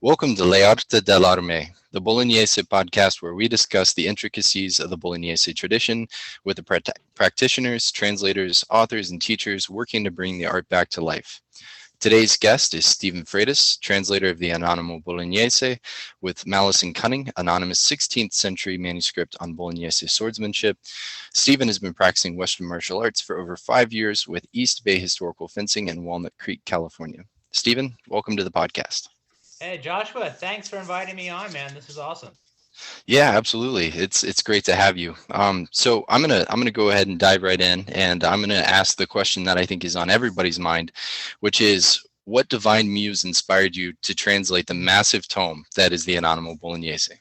Welcome to Le Arte dell'Arme, the Bolognese podcast where we discuss the intricacies of the Bolognese tradition with the practitioners, translators, authors, and teachers working to bring the art back to life. Today's guest is Stephen Fratus, translator of the Anonimo Bolognese, with Malice and Cunning, anonymous 16th century manuscript on Bolognese swordsmanship. Stephen has been practicing Western martial arts for over 5 years with East Bay Historical Fencing in Walnut Creek, California. Stephen, welcome to the podcast. Hey, Joshua, thanks for inviting me on, man. This is awesome. Yeah, absolutely. It's great to have you. So I'm gonna go ahead and dive right in, and I'm gonna ask the question that I think is on everybody's mind, which is, what divine muse inspired you to translate the massive tome that is the Anonimo Bolognese?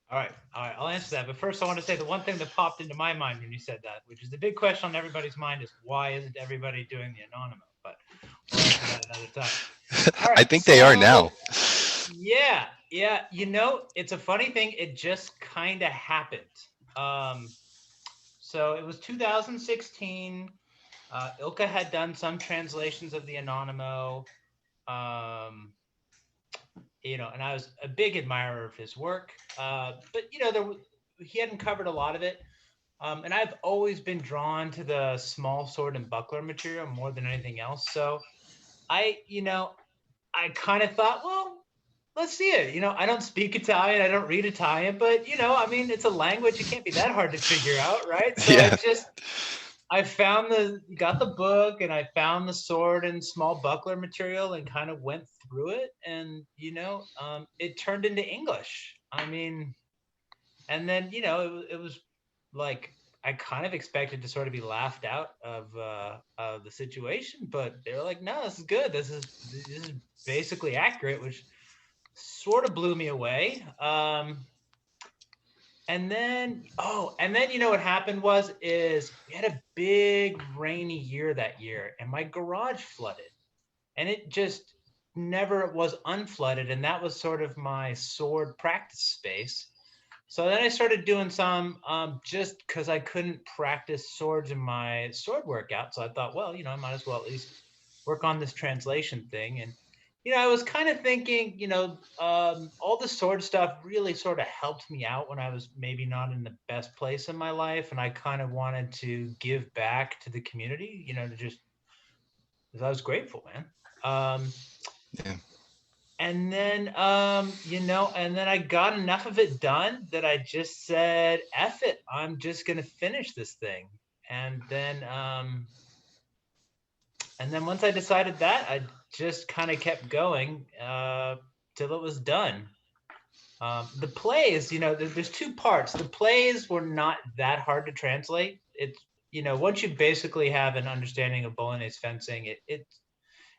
All right, I'll answer that. But first, I want to say the one thing that popped into my mind when you said that, which is the big question on everybody's mind, is why isn't everybody doing the Anonimo? But we'll answer that another time. All right, I think they are now. Yeah. It's a funny thing. It just kind of happened. So it was 2016. Ilka had done some translations of the Anonimo, and I was a big admirer of his work. But he hadn't covered a lot of it. And I've always been drawn to the small sword and buckler material more than anything else. So I kind of thought, well, let's see it. I don't speak Italian. I don't read Italian, but it's a language. It can't be that hard to figure out, right? So Yeah. I got the book, and I found the sword and small buckler material and kind of went through it. And, it turned into English. And then, it was like, I kind of expected to sort of be laughed out of the situation, but they were like, no, this is good. This is basically accurate, which sort of blew me away. And then what happened is we had a big rainy year that year, and my garage flooded, and it just never was unflooded, and that was sort of my sword practice space. So then I started doing some just because I couldn't practice swords in my sword workout. So I thought, well, I might as well at least work on this translation thing. And I was kind of thinking, all the sword stuff really sort of helped me out when I was maybe not in the best place in my life. And I kind of wanted to give back to the community, because I was grateful, man. Yeah. And then, and then I got enough of it done that I just said, F it, I'm just going to finish this thing. And then once I decided that, I just kind of kept going till it was done. The plays, there's two parts. The plays were not that hard to translate. It's, once you basically have an understanding of Bolognese fencing,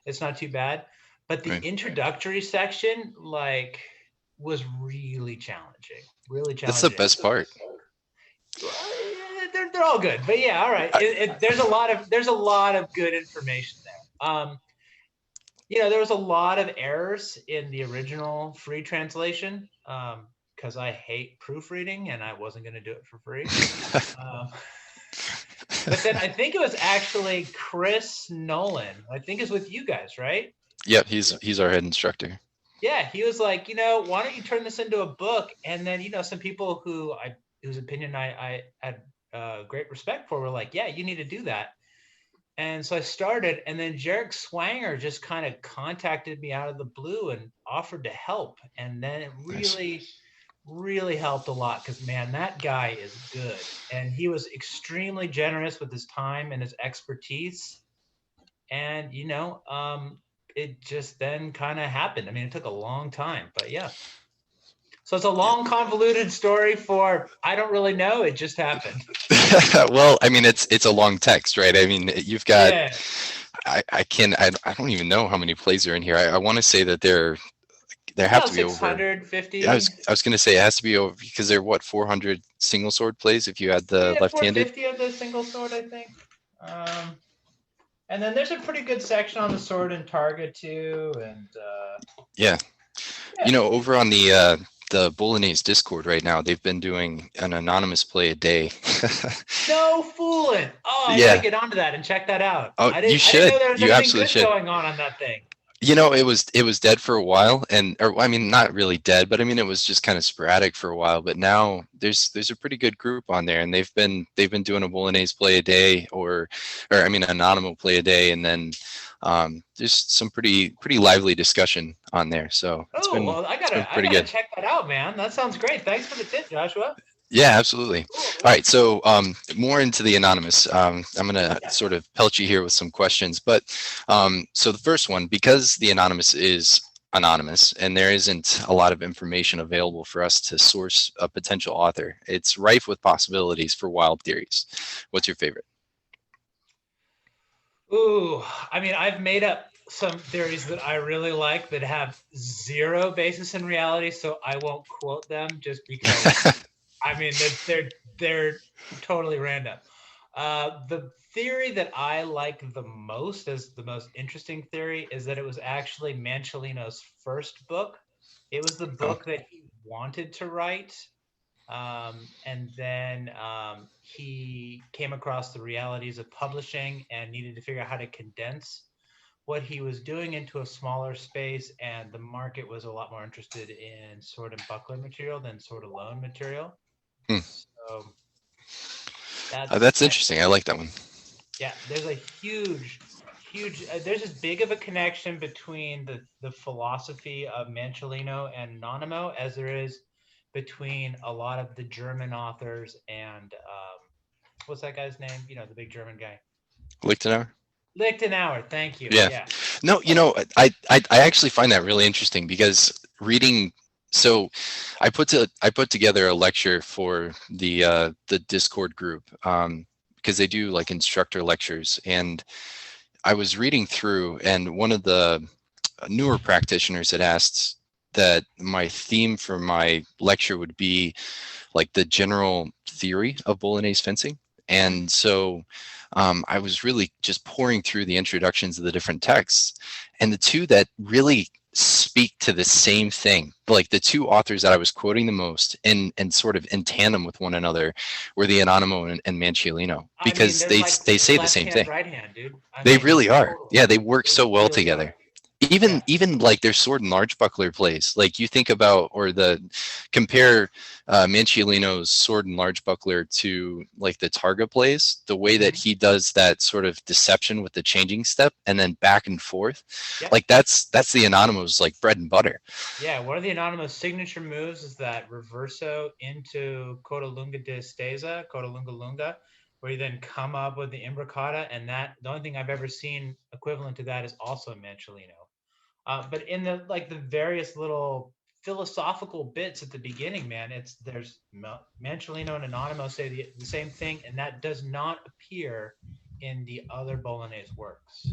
it's not too bad. But the introductory section, was really challenging. Really challenging. That's the best part. They're all good, but yeah, all right. There's a lot of good information there. There was a lot of errors in the original free translation because I hate proofreading and I wasn't going to do it for free. But then I think it was actually Chris Nolan. I think it's with you guys, right? Yep, he's our head instructor. Yeah, he was like, why don't you turn this into a book? And then, some people whose opinion I had great respect for were like, yeah, you need to do that. And so I started, and then Jarek Swanger just kind of contacted me out of the blue and offered to help. And then it really helped a lot because, man, that guy is good. And he was extremely generous with his time and his expertise. And, it just then kind of happened. It took a long time, but yeah. So it's a long, convoluted story for, I don't really know. It just happened. Well, it's a long text, right? You've got, yeah. I don't even know how many plays are in here. I want to say that there have to be 650. Yeah, I was going to say it has to be over because they're 400 single sword plays if you had the left-handed. 450 of the single sword, I think. And then there's a pretty good section on the sword and target too, and yeah. Over on the Bolognese Discord right now, they've been doing an anonymous play a day. No fooling! Oh, I gotta get onto that and check that out. Oh, you should. I didn't know there was you absolutely should. Going on that thing. It was dead for a while, or I mean, not really dead, but I mean, it was just kind of sporadic for a while. But now there's a pretty good group on there, and they've been doing a Bolognese play a day, or I mean, Anonimo play a day, and then there's some pretty lively discussion on there. So it's Oh, been well, I it's been gotta I pretty gotta good. check that out, man. That sounds great. Thanks for the tip, Joshua. Yeah, absolutely. All Cool. right, so more into the anonymous. I'm going to Yeah. sort of pelt you here with some questions, but so the first one, because the anonymous is anonymous and there isn't a lot of information available for us to source a potential author, it's rife with possibilities for wild theories. What's your favorite? Ooh, I mean, I've made up some theories that I really like that have zero basis in reality, so I won't quote them just because. I mean, they're totally random. The theory that I like the most, as the most interesting theory, is that it was actually Manciolino's first book. It was the Oh, book that he wanted to write, and then he came across the realities of publishing and needed to figure out how to condense what he was doing into a smaller space. And the market was a lot more interested in sword and buckler material than sword alone material. hmm. So that's That's kind of, interesting. I like that one. yeah. There's a huge. There's as big of a connection between the philosophy of Manciolino and Anonimo as there is between a lot of the German authors and what's that guy's name? You know, the big German guy. Lichtenauer? Lichtenauer. Thank you. Yeah. Yeah. No, I actually find that really interesting because reading. So, I put together a lecture for the Discord group because they do like instructor lectures, and I was reading through, and one of the newer practitioners had asked that my theme for my lecture would be like the general theory of Bolognese fencing. And so I was really just pouring through the introductions of the different texts. And the two that really speak to the same thing, like the two authors that I was quoting the most and sort of in tandem with one another, were the Anonimo and Manciolino, I mean, because they're like they say the left same hand, thing. right hand, dude. I They mean, really are. totally. Yeah, they work They so well really are. together. Even Yeah. even like their sword and large buckler plays. Like you think about, or the compare Manciolino's sword and large buckler to like the Targa plays, the way that Mm-hmm. he does that sort of deception with the changing step and then back and forth. Yep. Like that's the Anonymous like bread and butter. Yeah, one of the Anonymous signature moves is that reverso into Coda Lunga de Stesa, Coda Lunga Lunga, where you then come up with the imbricata, and that the only thing I've ever seen equivalent to that is also Manciolino. But in the various little philosophical bits at the beginning, man, there's Manciolino and Anonymous say the same thing, and that does not appear in the other Bolognese works.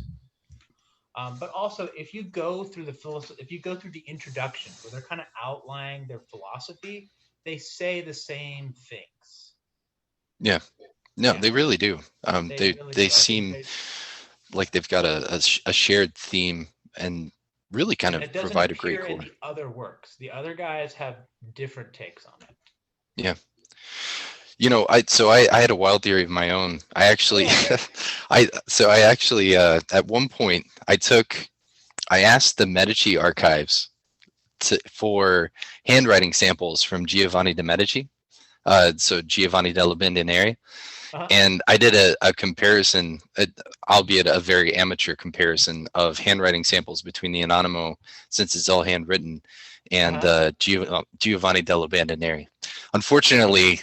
But also, if you go through the introductions where they're kind of outlining their philosophy, they say the same things. Yeah. No, Yeah, they really do. they really They do. I think seem they, like they've got a shared theme and really kind and of it doesn't provide a great appear in core. the other works. The other guys have different takes on it. Yeah. I had a wild theory of my own. I actually Yeah, great. at one point I asked the Medici archives for handwriting samples from Giovanni de Medici, so Giovanni della Bandinera, Uh-huh. and I did a comparison, albeit a very amateur comparison of handwriting samples between the Anonimo, since it's all handwritten, and Uh-huh. Giovanni della Bandinera. Unfortunately,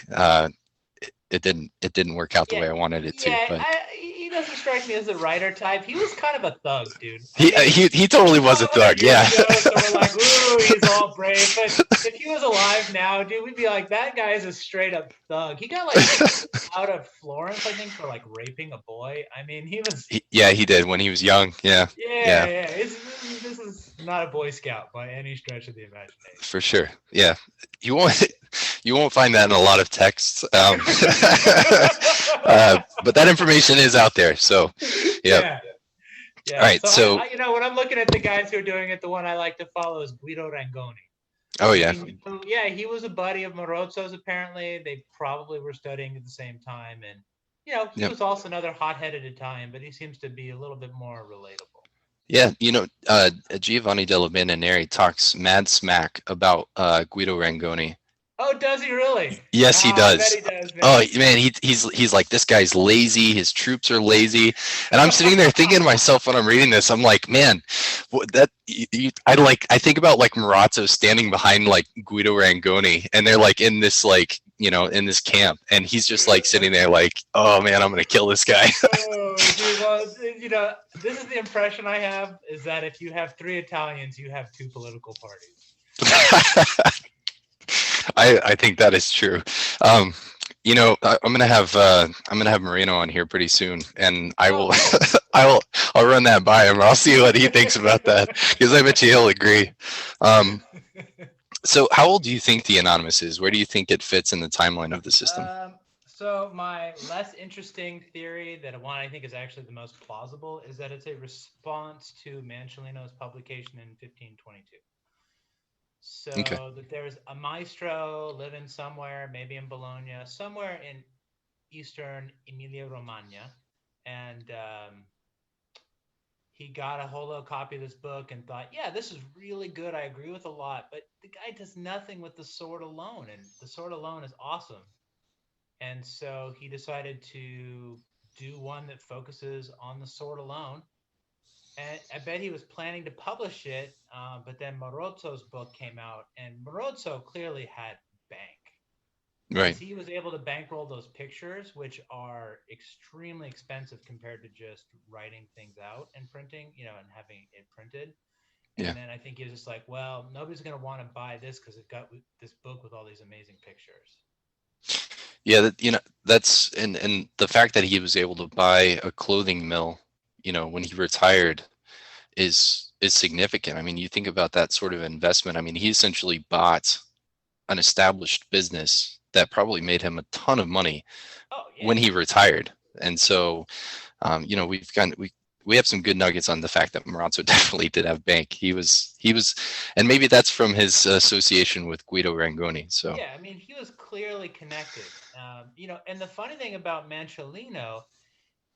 it didn't work out the Yeah, way I wanted it to, yeah. but He doesn't strike me as the writer type. He was kind of a thug, dude. I he mean, he he totally was a 500 thug. years Yeah, ago, so we're like, ooh, he's all brave. But if he was alive now, dude, we'd be like, that guy is a straight up thug. He got like kicked out of Florence, I think, for like raping a boy. I mean, he was, yeah, he did when he was young. Yeah, yeah, yeah, yeah. This is not a Boy Scout by any stretch of the imagination. for sure. Yeah, you won't you won't find that in a lot of texts, but that information is out there. So, yeah. Yeah, All yeah. right. So So, when I'm looking at the guys who are doing it, the one I like to follow is Guido Rangoni. oh yeah, Yeah, he was a buddy of Morozzo's. Apparently, they probably were studying at the same time, and he yep. was also another hot-headed Italian, but he seems to be a little bit more relatable. Yeah, Giovanni della Bandineri talks mad smack about Guido Rangoni. Oh, does he really? Yes, he Ah, I bet does. he does, Oh man. man, he's like, this guy's lazy. His troops are lazy, and I'm sitting there thinking to myself when I'm reading this, I'm like, man, I think about like Marazzo standing behind like Guido Rangoni, and they're like in this like in this camp, and he's just like sitting there like, oh man, I'm gonna kill this guy. Oh, dude. Well, this is the impression I have, is that if you have three Italians, you have two political parties. I think that is true. I'm gonna have Marino on here pretty soon, and I will I'll run that by him. I'll see what he thinks about that, because I bet you he'll agree. So how old do you think the Anonymous is? Where do you think it fits in the timeline of the system? So my less interesting theory, that one I think is actually the most plausible, is that it's a response to Manciolino's publication in 1522. So Okay. that there was a maestro living somewhere, maybe in Bologna, somewhere in eastern Emilia-Romagna, and he got a hold of a copy of this book and thought, yeah, this is really good. I agree with a lot, but the guy does nothing with the sword alone, and the sword alone is awesome. And so he decided to do one that focuses on the sword alone. And I bet he was planning to publish it, but then Marozzo's book came out, and Marozzo clearly had bank, because Right. he was able to bankroll those pictures, which are extremely expensive compared to just writing things out and printing, and having it printed. Yeah. And then I think he was just like, well, nobody's going to want to buy this because it got this book with all these amazing pictures. Yeah. That's and the fact that he was able to buy a clothing mill, when he retired, is significant. I mean, you think about that sort of investment. I mean, he essentially bought an established business that probably made him a ton of money Oh, when yeah. he retired. And so, we have some good nuggets on the fact that Marazzo definitely did have bank. He was, and maybe that's from his association with Guido Rangoni. So Yeah, I mean, he was clearly connected. And the funny thing about Manciolino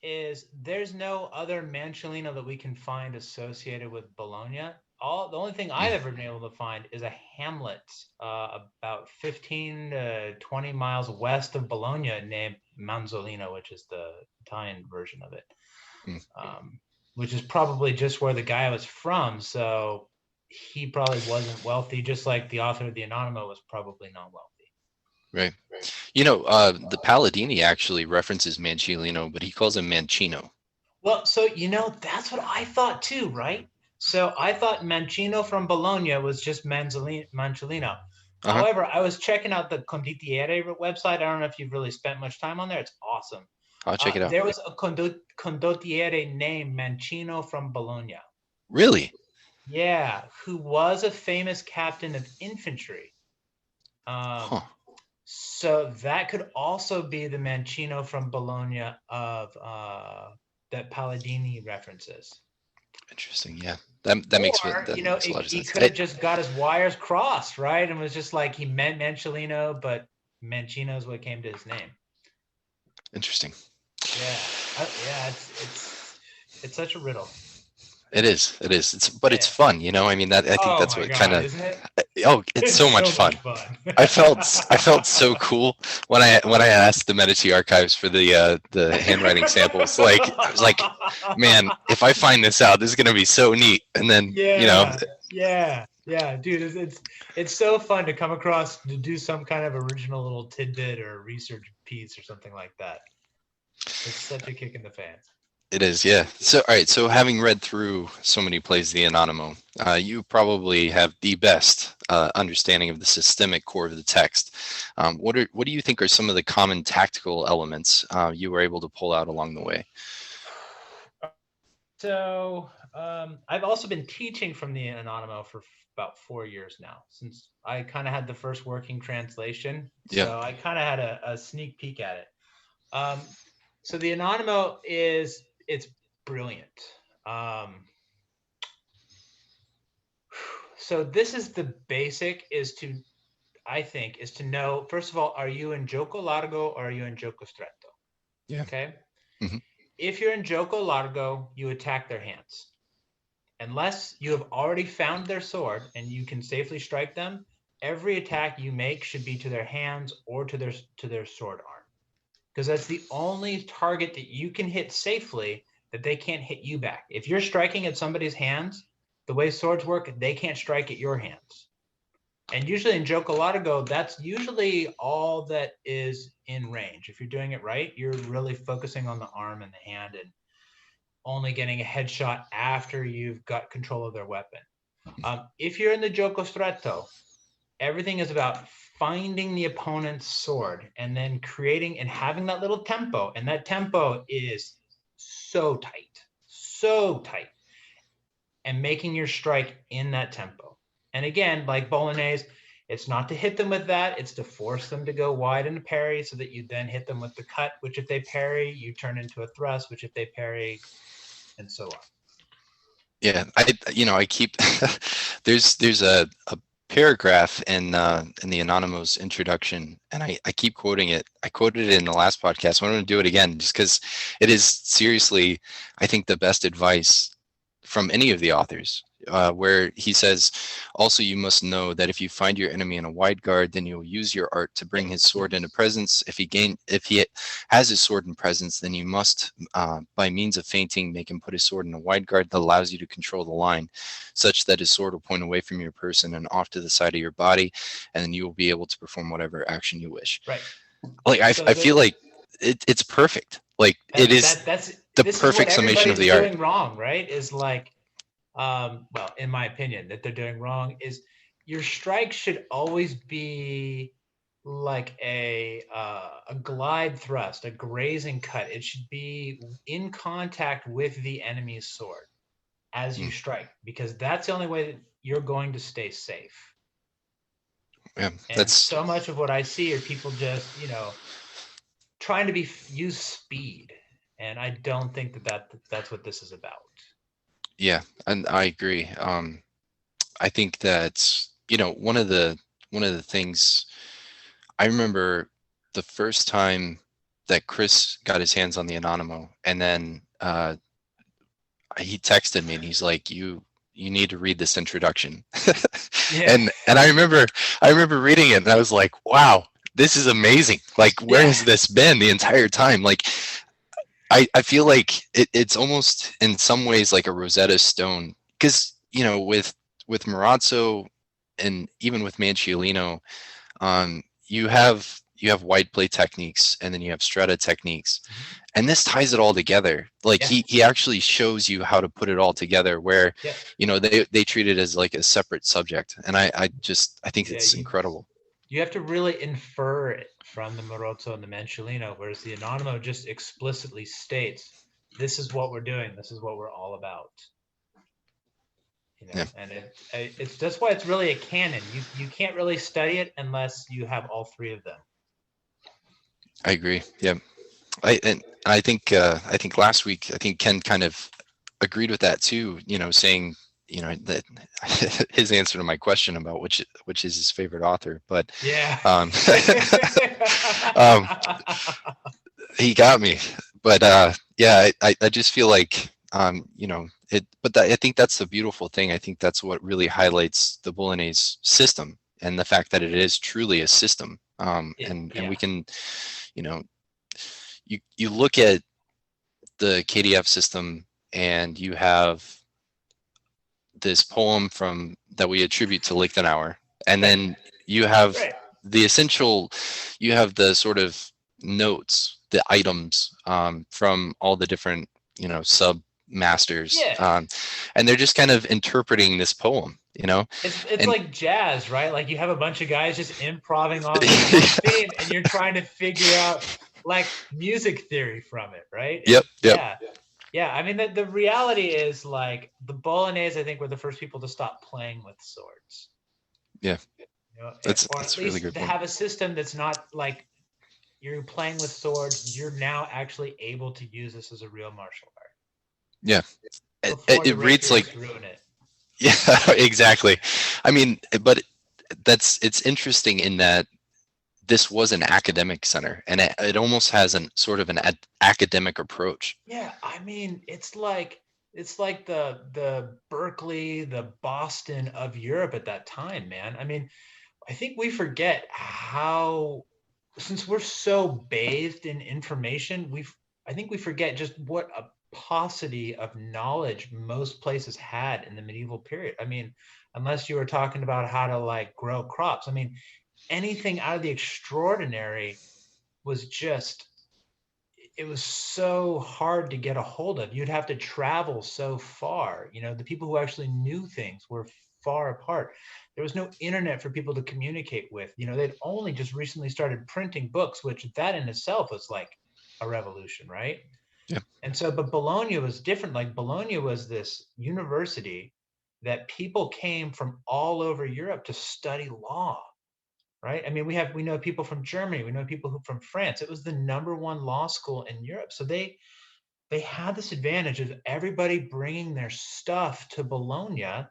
is there's no other Manciolino that we can find associated with Bologna. The only thing I've ever been able to find is a hamlet about 15 to 20 miles west of Bologna named Manzolino, which is the Italian version of it, mm, which is probably just where the guy was from. So he probably wasn't wealthy, just like the author of the Anonimo was probably not wealthy. right. The Palladini actually references Mancino, but he calls him Mancino. Well, so that's what I thought too, right? So I thought Mancino from Bologna was just Manciolino. Uh-huh. However, I was checking out the Condottiere website. I don't know if you've really spent much time on there. It's awesome. I'll check it out. There was a Condottiere named Mancino from Bologna. Really? Yeah, who was a famous captain of infantry. Huh. So that could also be the Mancino from Bologna of that Palladini references. Interesting. Yeah. That makes Or, that makes a lot of he sense. could have just got his wires crossed, right? And was just like he meant Manciolino, but Mancino is what came to his name. Interesting. Yeah, yeah, it's such a riddle. It is. It's fun, I mean, I think that's what kind of. Isn't it? Oh, it's so much fun. I felt so cool when I asked the Medici archives for the handwriting samples. Like, I was like, man, if I find this out, this is gonna be so neat. And then yeah, dude, it's so fun to come across, to do some kind of original little tidbit or research piece or something like that. It's such a kick in the fans. it is, yeah. So, all right. So, having read through so many plays of the Anonimo, you probably have the best understanding of the systemic core of the text. What do you think are some of the common tactical elements you were able to pull out along the way? So, I've also been teaching from the Anonimo for about 4 years now, since I kind of had the first working translation. Yeah. So I kind of had a sneak peek at it. So the Anonimo it's brilliant. So this is the basic, I think, is to know, first of all, are you in gioco largo or are you in gioco stretto? Yeah. Okay. Mm-hmm. If you're in gioco largo, you attack their hands. unless you have already found their sword and you can safely strike them, every attack you make should be to their hands or to their sword arm, because that's the only target that you can hit safely that they can't hit you back. If you're striking at somebody's hands, the way swords work, they can't strike at your hands. And usually in Jokalatigo, that's usually all that is in range. If you're doing it right, you're really focusing on the arm and the hand and only getting a headshot after you've got control of their weapon. If you're in the Joko Stretto, everything is about finding the opponent's sword and then creating and having that little tempo. And that tempo is so tight, and making your strike in that tempo. And again, like Bolognese, it's not to hit them with that. It's to force them to go wide in a parry so that you then hit them with the cut, which if they parry, you turn into a thrust, which if they parry, and so on. Yeah, I keep there's a paragraph in the Anonymous introduction, and I keep quoting it. I quoted it in the last podcast. I want to do it again just because it is seriously, I think, the best advice from any of the authors, where he says, also you must know that if you find your enemy in a wide guard, then you will use your art to bring his sword into presence. If he has his sword in presence, then you must, by means of feinting, make him put his sword in a wide guard that allows you to control the line, such that his sword will point away from your person and off to the side of your body, and then you will be able to perform whatever action you wish. Right. Like I feel like it's perfect. Like it is the perfect summation of the art. Doing wrong, right? Is like, well, in my opinion, that they're doing wrong is your strike should always be like a glide thrust, a grazing cut. It should be in contact with the enemy's sword as you strike, because that's the only way that you're going to stay safe. Yeah, and so much of what I see are people just, trying to use speed, and I don't think that's what this is about. Yeah, and I agree. I think that one of the things I remember the first time that Chris got his hands on the Anonimo, and then he texted me and he's like, you need to read this introduction. Yeah. and I remember reading it, and I was like, wow, this is amazing. Like, where has this been the entire time? Like, I feel like it's almost in some ways like a Rosetta Stone, because with Marazzo and even with Manciolino, you have wide play techniques, and then you have stretta techniques, and this ties it all together. Like he actually shows you how to put it all together, where they treat it as like a separate subject, and I think it's incredible. You have to really infer it from the Marozzo and the Manciolino, whereas the Anonimo just explicitly states, this is what we're doing, this is what we're all about. And it's that's why it's really a canon. You can't really study it unless you have all three of them. I agree. Yeah, I think last week, I think Ken kind of agreed with that too. Saying that his answer to my question about which is his favorite author, but he got me. But I just feel like but I think that's the beautiful thing. I think that's what really highlights the Bolognese system, and the fact that it is truly a system. And we can, you look at the KDF system, and you have this poem that we attribute to Lichtenauer, and then you have the essential, you have the sort of notes, the items from all the different sub masters, and they're just kind of interpreting this poem. It's like jazz, right? Like you have a bunch of guys just improvising on the theme, and you're trying to figure out like music theory from it, right? Yep. Yeah, I mean, the reality is, like, the Bolognese, I think, were the first people to stop playing with swords. Yeah, that's really good. To have a system that's not like you're playing with swords, you're now actually able to use this as a real martial art. Yeah, it reads like ruin it. Yeah, exactly. I mean, but it's interesting in that this was an academic center, and it almost has an academic approach. Yeah, I mean, it's like it's like the Berkeley, the Boston of Europe at that time, man. I mean, I think we forget how, since we're so bathed in information, I think we forget just what a paucity of knowledge most places had in the medieval period. I mean, unless you were talking about how to like grow crops, I mean, anything out of the extraordinary was just, it was so hard to get a hold of. You'd have to travel so far. You know, the people who actually knew things were far apart. There was no internet for people to communicate with. You know, they'd only just recently started printing books, which that in itself was like a revolution, right? Yeah. And so, but Bologna was different. Like Bologna was this university that people came from all over Europe to study law, right? I mean, we know people from Germany, we know people from France. It was the number one law school in Europe. So they had this advantage of everybody bringing their stuff to Bologna,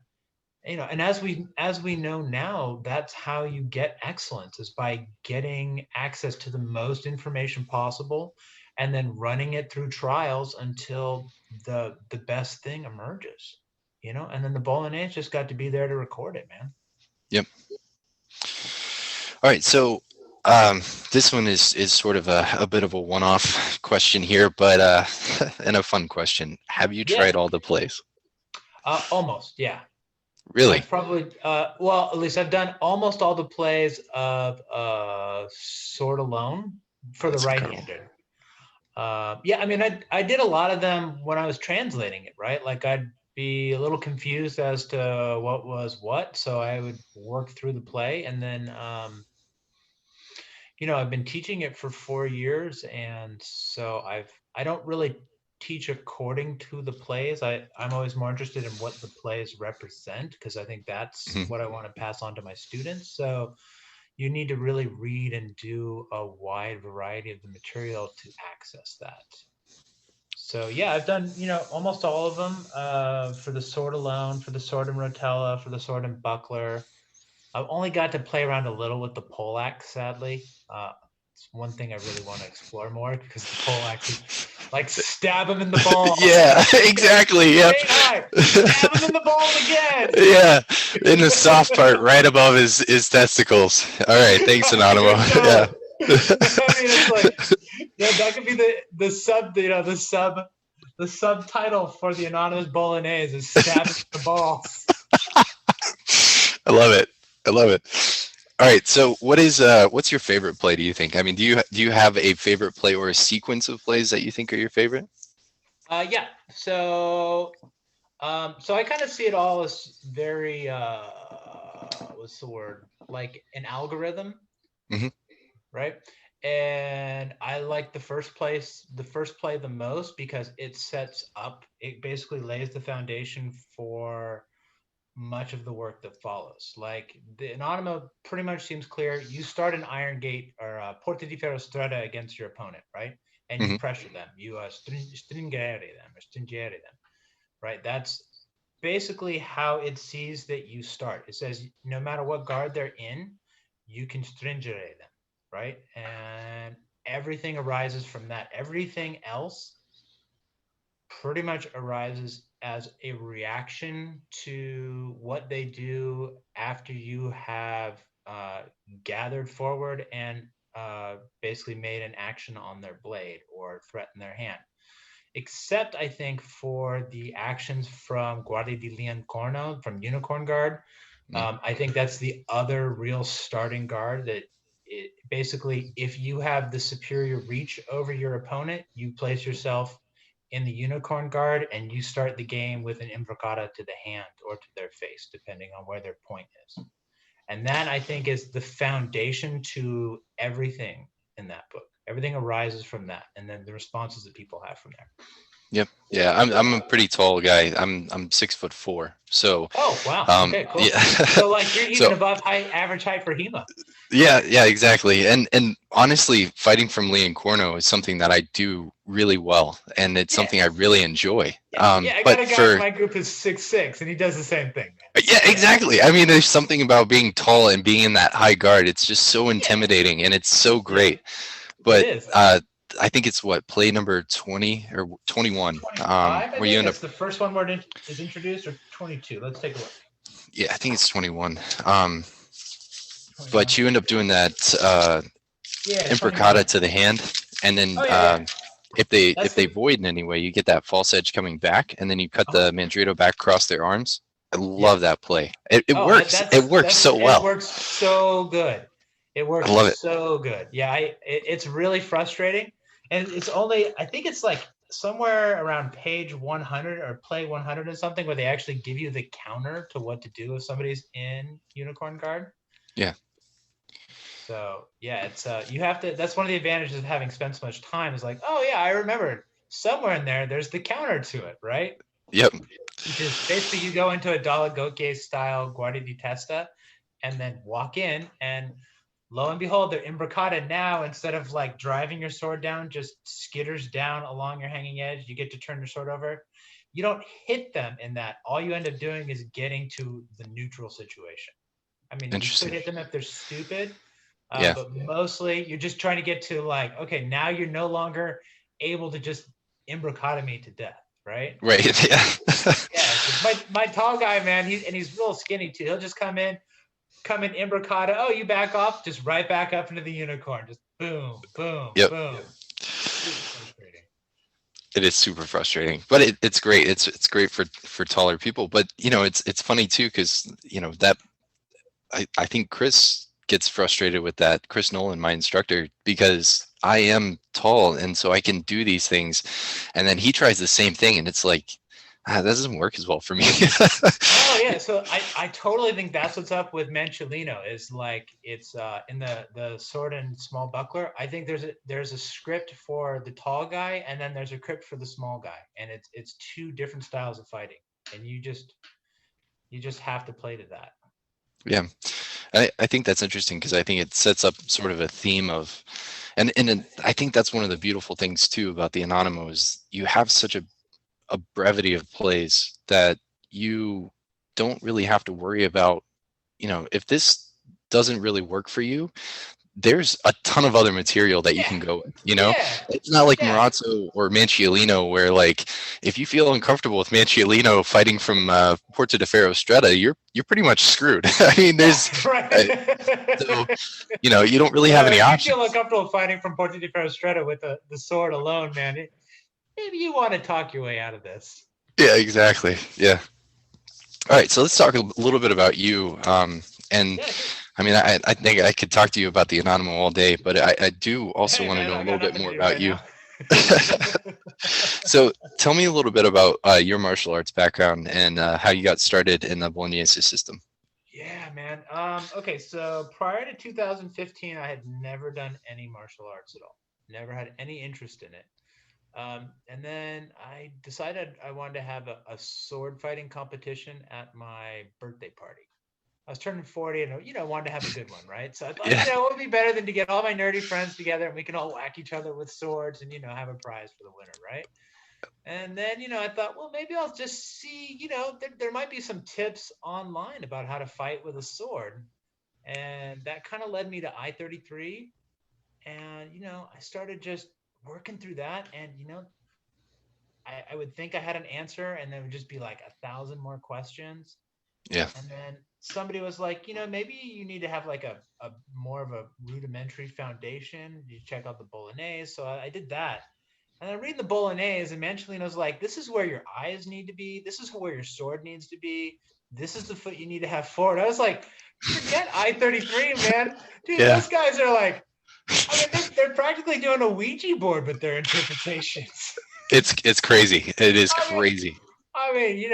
you know. And as we know now, that's how you get excellence, is by getting access to the most information possible and then running it through trials until the best thing emerges, you know. And then the Bolognese just got to be there to record it, man. Yep. All right. So this one is sort of a bit of a one-off question here, but and a fun question. Have you tried all the plays? Almost, yeah. Really? I've probably, well, at least I've done almost all the plays of Sword Alone for That's the incredible. right-handed. Yeah, I mean, I did a lot of them when I was translating it, right? Like I'd be a little confused as to what was what, so I would work through the play, and then, you know, I've been teaching it for 4 years, and so I don't really teach according to the plays. I'm always more interested in what the plays represent, because I think that's Mhm. what I want to pass on to my students. So you need to really read and do a wide variety of the material to access that. So yeah, I've done, you know, almost all of them, for the Sword Alone, for the Sword and Rotella, for the Sword and Buckler. I've only got to play around a little with the poleaxe, sadly. It's one thing I really want to explore more, because the poleaxe is like stab him in the balls. Yeah, exactly. Yep. Great high. Stab him in the balls again. Yeah, in the soft part, right above his testicles. All right, thanks, Anonimo. Yeah. I mean, it's like, yeah, that could be the sub, you know, the subtitle for the Anonymous Bolognese is stabbing the balls. I love it. I love it. All right, so what's your favorite play, do you think? I mean, do you have a favorite play or a sequence of plays that you think are your favorite? Yeah. So I kind of see it all as very, what's the word? Like an algorithm, Hmm. right? And I like the first play the most, because it basically lays the foundation for much of the work that follows. Like the Anonimo pretty much seems clear. You start an iron gate, or Porta di Ferro Strada, against your opponent, right? And you Hmm. pressure them. You stringere them, right? That's basically how it sees that you start. It says no matter what guard they're in, you can stringere them, right? And everything arises from that. Everything else pretty much arises as a reaction to what they do after you have gathered forward and basically made an action on their blade or threatened their hand. Except, I think, for the actions from Guardia di Leoncorno, from Unicorn Guard. I think that's the other real starting guard that basically, if you have the superior reach over your opponent, you place yourself in the Unicorn Guard and you start the game with an Invocata to the hand or to their face, depending on where their point is. And that, I think, is the foundation to everything in that book. Everything arises from that, and then the responses that people have from there. Yep. Yeah, I'm a pretty tall guy. I'm 6'4". So Oh wow. Okay, cool. yeah. So like you're even So above average height for HEMA. yeah, exactly. And honestly, fighting from Leon Corno is something that I do really well, and it's Yeah. something I really enjoy. Yeah, I got a guy in my group who's 6'6", and he does the same thing, man. Yeah, exactly. I mean, there's something about being tall and being in that high guard. It's just so intimidating, and it's so great. But It is. I think it's what, play number 20 or 21, 25, I where you think end up. that's the first one where it is introduced, or 22. Let's take a look. Yeah, I think it's 21. 21. But you end up doing that Yeah, imbricata 21. to the hand, and then Oh yeah. if they That's if they the. void in any way, you get that false edge coming back, and then you cut Oh the mandrito back across their arms. I yeah. love that play. It Oh, works. It works so it well. works so good. It I works love it. so good. Yeah, it's really frustrating, and it's only, I think it's like somewhere around page 100 or play 100 or something, where they actually give you the counter to what to do if somebody's in Unicorn Guard. Yeah. So yeah, it's you have to. That's one of the advantages of having spent so much time. Is like, oh yeah, I remember somewhere in there. There's the counter to it, right? Yep. Which is basically you go into a Dalagoke style Guardia di Testa and then walk in, and lo and behold, they're imbricata now. Instead of like driving your sword down, just skitters down along your hanging edge. You get to turn your sword over. You don't hit them in that. All you end up doing is getting to the neutral situation. I mean, you could Interesting. hit them if they're stupid, Yeah. but mostly you're just trying to get to like, okay, now you're no longer able to just imbricata me to death, right? Right. Yeah. Yeah, my tall guy, man, he's real skinny too. He'll just come in imbricata. Oh, you back off, just right back up into the unicorn. Just boom, boom, Yep. boom. Super frustrating. It is super frustrating, but it's great. It's great for taller people. But it's funny too, because that I think Chris gets frustrated with that. Chris Nolan, my instructor, because I am tall and so I can do these things, and then he tries the same thing, and it's like, that doesn't work as well for me. Oh yeah, so I totally think that's what's up with Manciolino. Is like it's in the sword and small buckler. I think there's a script for the tall guy, and then there's a script for the small guy, and it's two different styles of fighting, and you just have to play to that. Yeah, I think that's interesting, because I think it sets up sort of a theme of, and I think that's one of the beautiful things too about the Anonimo is you have such a brevity of plays that you don't really have to worry about, if this doesn't really work for you, there's a ton of other material that you can go with, Yeah, It's not like yeah. Marazzo or Manciolino, where like, if you feel uncomfortable with Manciolino fighting from Porta de Ferro Stretta, you're pretty much screwed. I mean, there's right. so you don't really have any If you options. feel uncomfortable fighting from Porta di Ferro Stretta with the sword alone, man, maybe you want to talk your way out of this. Yeah, exactly. Yeah. All right, so let's talk a little bit about you. And Yeah, sure. I mean, I think I could talk to you about the Anonymous all day, but I do also Hey, want to man, know a I little got bit nothing to more do about right you. now. So tell me a little bit about your martial arts background and how you got started in the Bolognese system. Yeah, man. Okay, so prior to 2015, I had never done any martial arts at all. Never had any interest in it. And then I decided I wanted to have a sword fighting competition at my birthday party. I was turning 40 and, wanted to have a good one, right? So I thought, Yeah. what would be better than to get all my nerdy friends together and we can all whack each other with swords and, have a prize for the winner, right? And then, I thought, well, maybe I'll just see, there might be some tips online about how to fight with a sword. And that kind of led me to I-33. And, I started just working through that. And, I would think I had an answer, and there would just be like 1,000 more questions. Yeah. And then somebody was like, maybe you need to have like a more of a rudimentary foundation. You check out the Bolognese. So I did that. And I read the Bolognese, and Manciolino's like, this is where your eyes need to be. This is where your sword needs to be. This is the foot you need to have forward. I was like, forget I-33, man. Dude, Yeah. those guys are like, I mean, they're practically doing a Ouija board with their interpretations. It's crazy. It is crazy. I mean,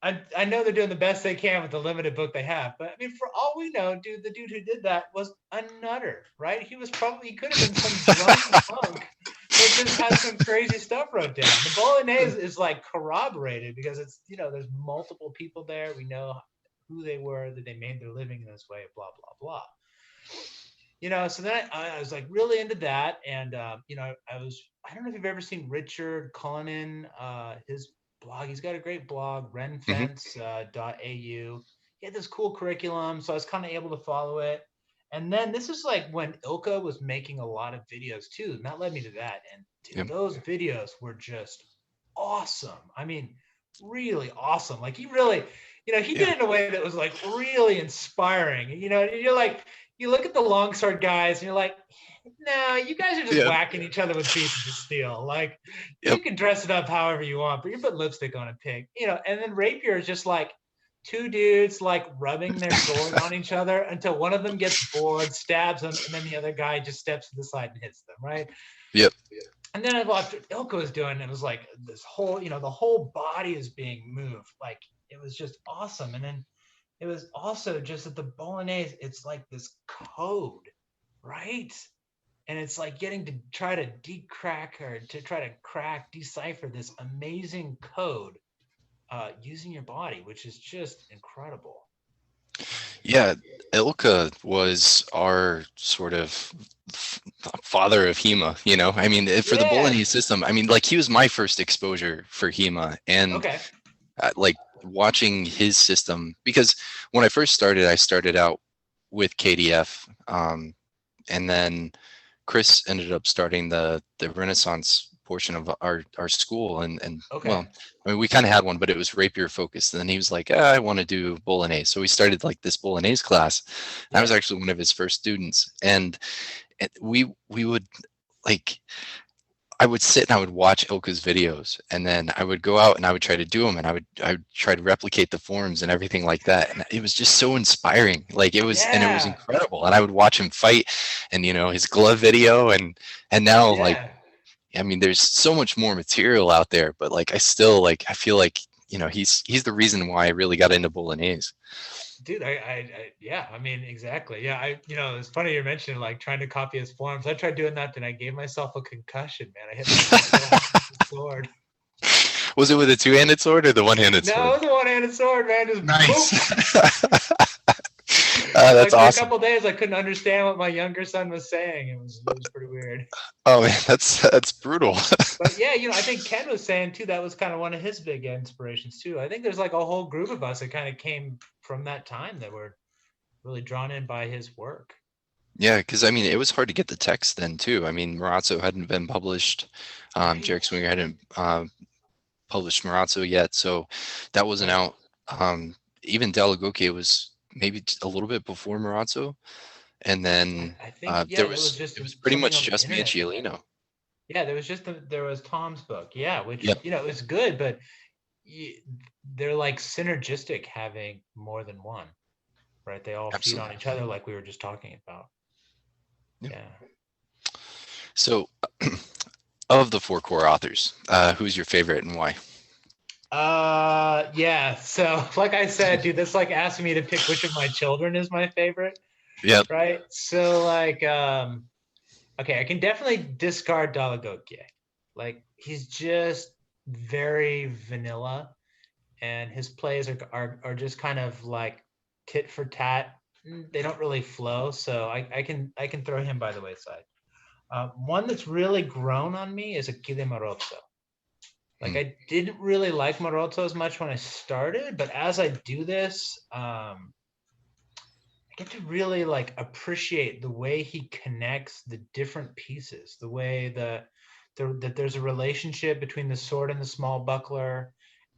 I know they're doing the best they can with the limited book they have, but I mean, for all we know, dude, the dude who did that was a nutter, right? He could have been some drunk punk that just had some crazy stuff wrote down. The Bolognese is like corroborated because it's, there's multiple people there. We know who they were, that they made their living in this way, blah, blah, blah. So then I was like really into that. And, I don't know if you've ever seen Richard Cullinan, his blog. He's got a great blog, renfence.au. He had this cool curriculum. So I was kind of able to follow it. And then this is like when Ilka was making a lot of videos too, and that led me to that. And dude, Yep. those videos were just awesome. I mean, really awesome. Like he really, he did Yeah. it in a way that was like really inspiring. You're like, you look at the longsword guys and you're like, no, you guys are just Yeah. whacking each other with pieces of steel. Like Yep. you can dress it up however you want, but you're putting lipstick on a pig, and then rapier is just like two dudes like rubbing their sword on each other until one of them gets bored, stabs them, and then the other guy just steps to the side and hits them, right? Yep. And then I watched what Ilka was doing, and it was like this whole, the whole body is being moved. Like it was just awesome. And then it was also just that the Bolognese, it's like this code, right? And it's like getting to try to decipher this amazing code using your body, which is just incredible. Yeah, Ilka was our sort of father of HEMA, I mean, for the Yeah. Bolognese system, I mean, like he was my first exposure for HEMA, and Okay. like watching his system, because when I first started, I started out with KDF, and then Chris ended up starting the Renaissance portion of our school, and Okay. well, I mean, we kind of had one, but it was rapier focused. And then he was like, I want to do Bolognese, so we started like this Bolognese class. And I was actually one of his first students, and we would like. I would sit and I would watch Ilka's videos, and then I would go out and I would try to do them, and I would try to replicate the forms and everything like that. And it was just so inspiring. Like it was, and it was incredible. And I would watch him fight, and his glove video, and now like, I mean, there's so much more material out there, but like I still like, I feel like he's the reason why I really got into Bolognese. Dude, yeah, I mean, exactly. Yeah, it's funny you're mentioning like trying to copy his forms. I tried doing that, then I gave myself a concussion, man. I hit myself with the sword. Was it with a two-handed sword or the one-handed sword? No, it was a one-handed sword, man. Just nice. That's like, awesome. For a couple days, I couldn't understand what my younger son was saying. It was pretty weird. Oh man, that's brutal. But yeah, I think Ken was saying too, that was kind of one of his big inspirations too. I think there's like a whole group of us that kind of came from that time that were really drawn in by his work. Yeah, because I mean, it was hard to get the text then too. I mean, Marazzo hadn't been published. Jarek Swinger hadn't published Marazzo yet, so that wasn't out. Even Delagoke was maybe a little bit before Marazzo, and then I think it was pretty much just me and Cialino. Yeah, there was Tom's book, which it was good, but they're like synergistic having more than one, right? They all feed on each other, like we were just talking about. Yeah. So, of the four core authors, who's your favorite and why? Yeah. So, like I said, dude, that's like asking me to pick which of my children is my favorite. Yeah. Right. So, like, okay, I can definitely discard Dalagoke. Like, he's just very vanilla, and his plays are just kind of like tit for tat. They don't really flow, so I can throw him by the wayside. One that's really grown on me is Achille Marozzo. Like I didn't really like Marozzo as much when I started, but as I do this, I get to really like appreciate the way he connects the different pieces, the way that there's a relationship between the sword and the small buckler,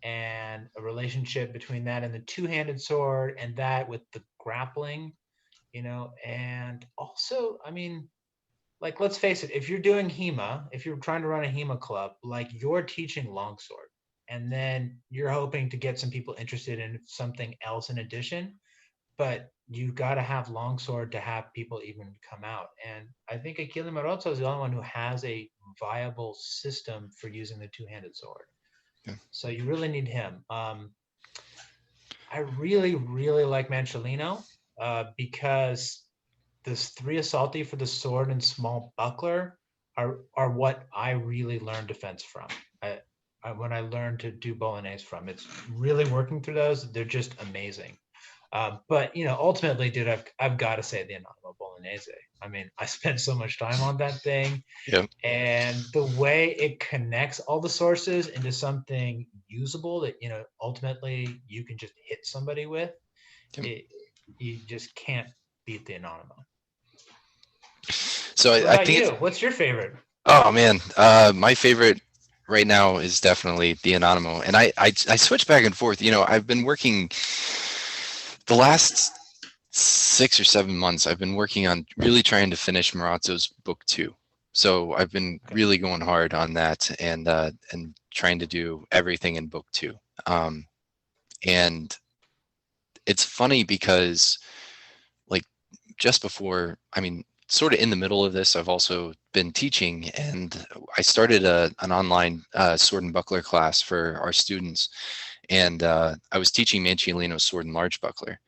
and a relationship between that and the two-handed sword, and that with the grappling, and also, I mean, like, let's face it, if you're doing HEMA, if you're trying to run a HEMA club, like you're teaching longsword, and then you're hoping to get some people interested in something else in addition, but you've got to have longsword to have people even come out. And I think Achille Marozzo is the only one who has a viable system for using the two-handed sword. Yeah. So you really need him. I really, really like Manciolino because this 3 assaulti for the sword and small buckler are what I really learned defense from. When I learned to do Bolognese from, it's really working through those. They're just amazing. But ultimately, dude, I've got to say the Anonimo Bolognese. I mean, I spent so much time on that thing, and the way it connects all the sources into something usable that ultimately you can just hit somebody with, you just can't beat the Anonimo. So What I about think you? it's, What's your favorite? oh man, my favorite right now is definitely the Anonimo. And I switch back and forth. I've been working the last 6 or 7 months. I've been working on really trying to finish Marazzo's book 2. So I've been Okay. really going hard on that and trying to do everything in book 2. Um, and it's funny because like just before, I mean, sort of in the middle of this, I've also been teaching, and I started an online sword and buckler class for our students, and I was teaching Manciolino's sword and large buckler,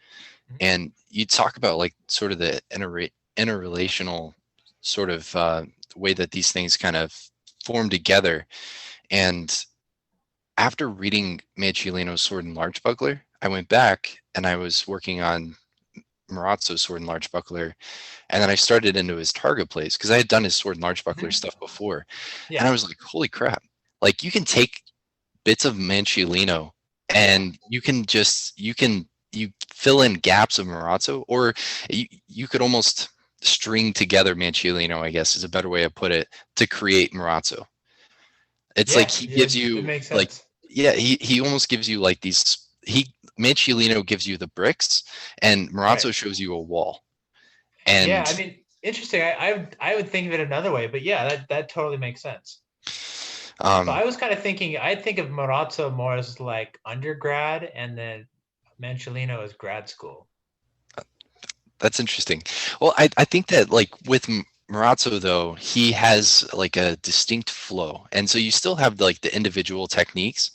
Mhm. and you talk about like sort of the interrelational sort of way that these things kind of form together, and after reading Manciolino's sword and large buckler, I went back and I was working on Marazzo's sword and large buckler, and then I started into his target plays because I had done his sword and large buckler Mhm. stuff before, and Yeah. I was like, holy crap! Like you can take bits of Manciolino Yeah. and you fill in gaps of Marazzo, or you could almost string together Manciolino, I guess is a better way to put it, to create Marazzo. It's like Yeah. he Yeah. gives It you makes like, sense. yeah, he almost gives you like these, he Manciolino gives you the bricks and Right. Marazzo shows you a wall. Yeah. And I mean, interesting. I would think of it another way, but yeah, that totally makes sense. So um I was kind of thinking, I think of Marazzo more as like undergrad, and then Manciolino as grad school. that's interesting. Well, I think that like with Marazzo though, he has like a distinct flow, and so you still have like the individual techniques,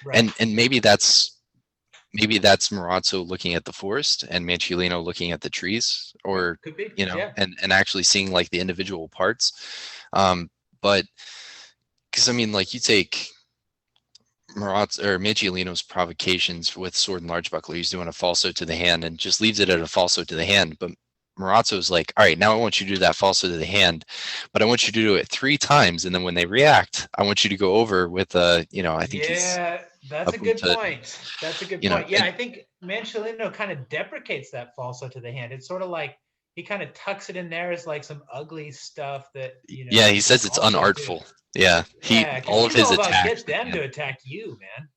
Right. and maybe that's Marazzo looking at the forest and Manciolino looking at the trees, Right. or Could be. Yeah. and actually seeing like the individual parts. But because I mean, like you take Marazzo or Manciolino's provocations with sword and large buckler, he's doing a falso to the hand and just leaves it at a falso to the hand. But Marazzo's like, all right, now I want you to do that falso to the hand, but I want you to do it 3 times, and then when they react, I want you to go over with I think he's Yeah, that's up a good to, point. That's a good point. Yeah, and I think Manciolino kind of deprecates that falso to the hand. It's sort of like he kind of tucks it in there as like some ugly stuff that, yeah, he you can says it's also do. unartful. Yeah, Yeah, because all of he's his all about attacks. get them Yeah. to attack you, man.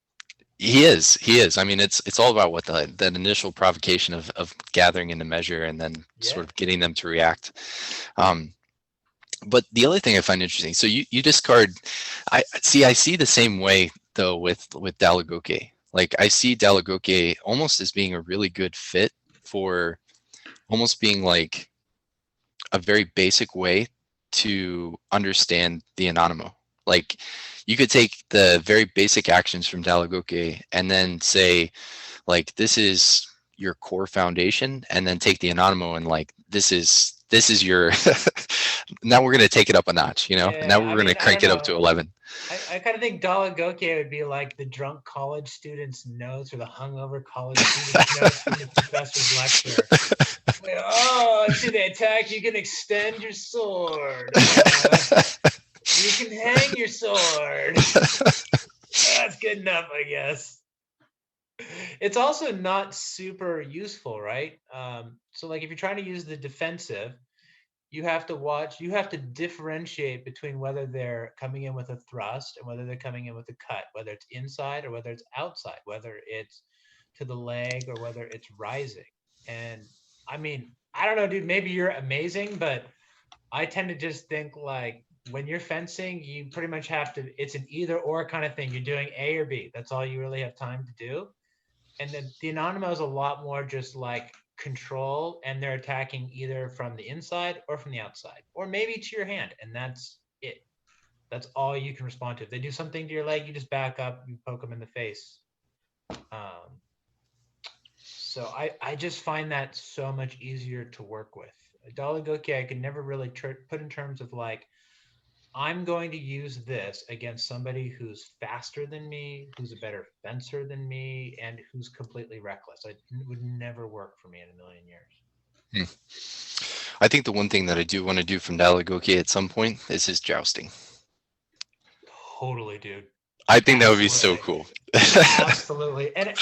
He is. I mean, it's all about what that initial provocation of gathering into measure and then Yeah. sort of getting them to react. Um, but the other thing I find interesting, so you discard. I see the same way though with Dalagoke. Like I see Dalagoke almost as being a really good fit for almost being like a very basic way to understand the Anonimo. Like you could take the very basic actions from Dalagoke and then say, like, this is your core foundation, and then take the Anonimo and like this is your now we're gonna take it up a notch, and now Yeah, I we're gonna mean, I crank don't it up to know. 11. I kind of think Dalagoke would be like the drunk college student's notes or the hungover college student's notes from the professor's lecture. Like, oh, see the attack. You can extend your sword. You can hang your sword. That's good enough, I guess. It's also not super useful, right? So, like, if you're trying to use the defensive, you have to watch. You have to differentiate between whether they're coming in with a thrust and whether they're coming in with a cut, whether it's inside or whether it's outside, whether it's to the leg or whether it's rising. And I mean, I don't know, dude. Maybe you're amazing, but I tend to just think like when you're fencing, you pretty much have to, it's an either or kind of thing. You're doing A or B. That's all you really have time to do. And then the Anonymous is a lot more just like control, and they're attacking either from the inside or from the outside, or maybe to your hand. And that's it. That's all you can respond to. If they do something to your leg, you just back up, you poke them in the face. Um, so I just find that so much easier to work with. Dalagoki, I could never really put in terms of like, I'm going to use this against somebody who's faster than me, who's a better fencer than me, and who's completely reckless. It would never work for me in a million years. I think the one thing that I do want to do from Dalagoki at some point is his jousting. Totally, dude. I think that would be so Absolutely. cool. Absolutely. And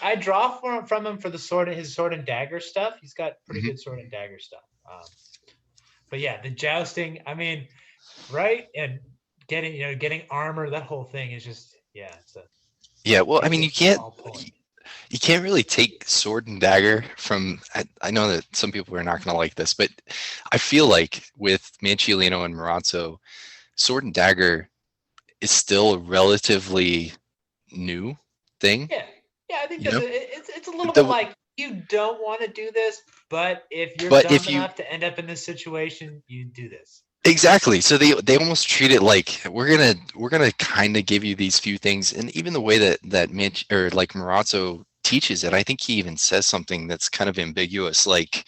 I draw from him for the sword and his sword and dagger stuff. He's got pretty Mhm. good sword and dagger stuff. But yeah, the jousting, I mean, right? And getting armor, that whole thing is just, yeah, Yeah, well, I mean, it's all pulling. you can't really take sword and dagger from. I know that some people are not going to like this, but I feel like with Mancilino and Marazzo, sword and dagger is still a relatively new thing. Yeah, yeah, I think You know, it's a little bit the like you don't want to do this, but if you're but dumb if you enough to end up in this situation, you do this. exactly, so they almost treat it like we're gonna kind of give you these few things, and even the way that Mitch or like Marazzo teaches it, I think he even says something that's kind of ambiguous, like,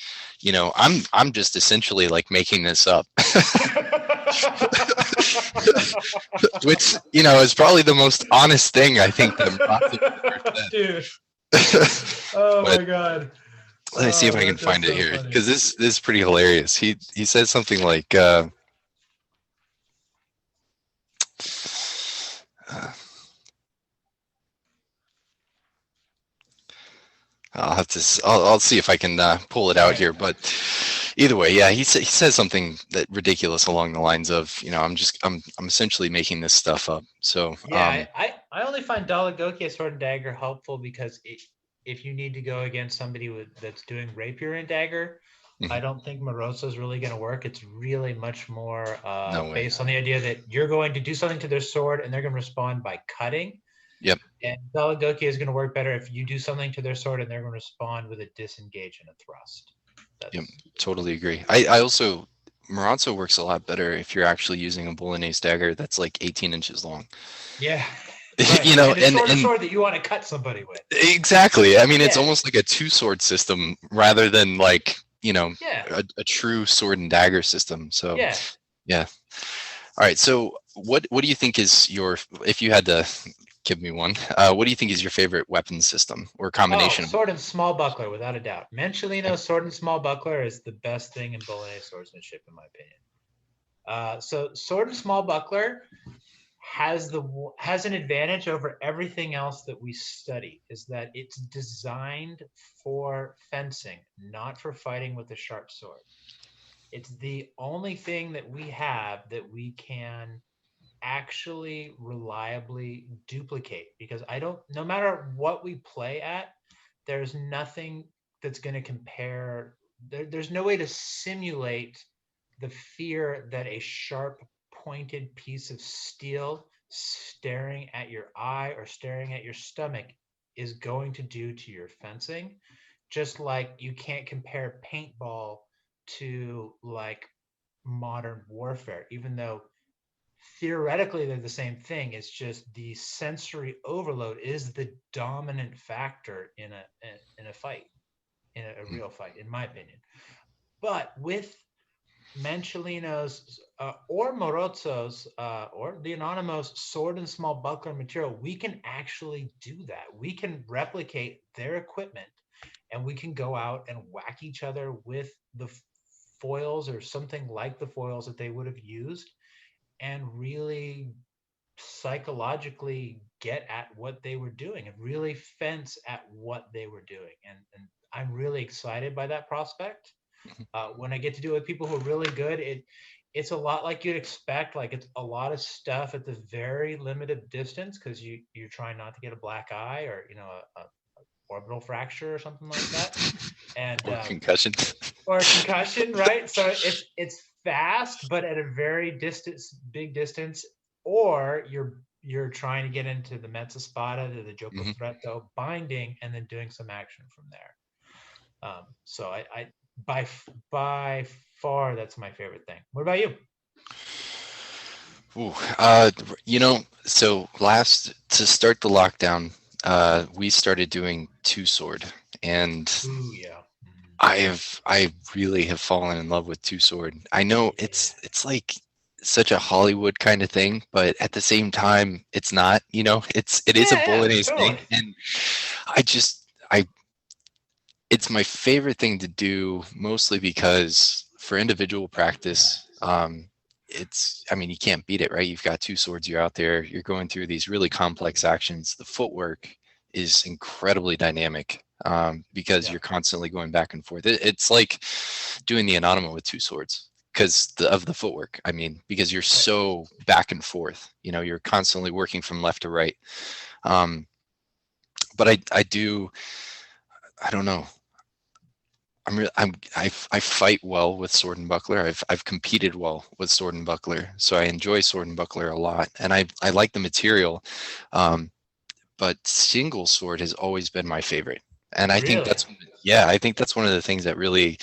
I'm just essentially like making this up, which is probably the most honest thing I think that Marazzo Dude, said. oh But my god. let me see if I can find it here, because this is pretty hilarious. He says something like, I'll see if I can pull it out here. But either way, yeah, he says something that ridiculous along the lines of, I'm essentially making this stuff up. So Yeah, I only find Dalagokia Sword and Dagger helpful because if you need to go against somebody that's doing Rapier and Dagger, I don't think Moroso is really going to work. It's really much more no way. based on the idea that you're going to do something to their sword and they're going to respond by cutting. Yep. And Dalagokia is going to work better if you do something to their sword and they're going to respond with a disengage and a thrust. Yep, totally agree. I also, Marazzo works a lot better if you're actually using a Bolognese dagger that's like 18 inches long. Yeah. Right. And sword that you want to cut somebody with. Exactly. I mean, it's almost like a two-sword system rather than like, a true sword and dagger system. So yeah. All right. So what do you think is if you had to give me one, what do you think is your favorite weapon system or combination? Sword and small buckler, without a doubt. Mancilino's sword and small buckler is the best thing in Bolognese swordsmanship, in my opinion. So sword and small buckler has an advantage over everything else that we study, is that it's designed for fencing, not for fighting with a sharp sword. It's the only thing that we have that we can actually reliably duplicate, because no matter what we play at, there's nothing that's going to compare. There's no way to simulate the fear that a sharp pointed piece of steel staring at your eye or staring at your stomach is going to do to your fencing. Just like you can't compare paintball to like modern warfare, even though theoretically they're the same thing. It's just the sensory overload is the dominant factor in a fight, in a real fight, in my opinion. But with Mancilino's or Morozzo's or the Anonimo's sword and small buckler material, we can actually do that. We can replicate their equipment, and we can go out and whack each other with the foils or something like the foils that they would have used, and really psychologically get at what they were doing and really fence at what they were doing. And I'm really excited by that prospect. When I get to do it with people who are really good, it's a lot like you'd expect. Like, it's a lot of stuff at the very limited distance, because you're trying not to get a black eye or a orbital fracture or something like that, and or concussion. Or concussion, right? So it's fast, but at a very big distance, or you're trying to get into the mezza spada, to the gioco stretto binding, and then doing some action from there. So I by far, that's my favorite thing. What about you? Ooh, so to start the lockdown, we started doing two sword, and I really have fallen in love with two sword. I know it's like such a Hollywood kind of thing, but at the same time, it's not. It is a Bolognese thing, and it's my favorite thing to do, mostly because for individual practice, you can't beat it, right? You've got two swords, you're out there, you're going through these really complex actions. The footwork is incredibly dynamic because you're constantly going back and forth. It's like doing the Anonimo with two swords. because of the footwork. I mean, because you're so back and forth, you're constantly working from left to right. But I don't know. I fight well with sword and buckler. I've competed well with sword and buckler, so I enjoy sword and buckler a lot, and I like the material. But single sword has always been my favorite, and I think Really? I think that's one of the things that really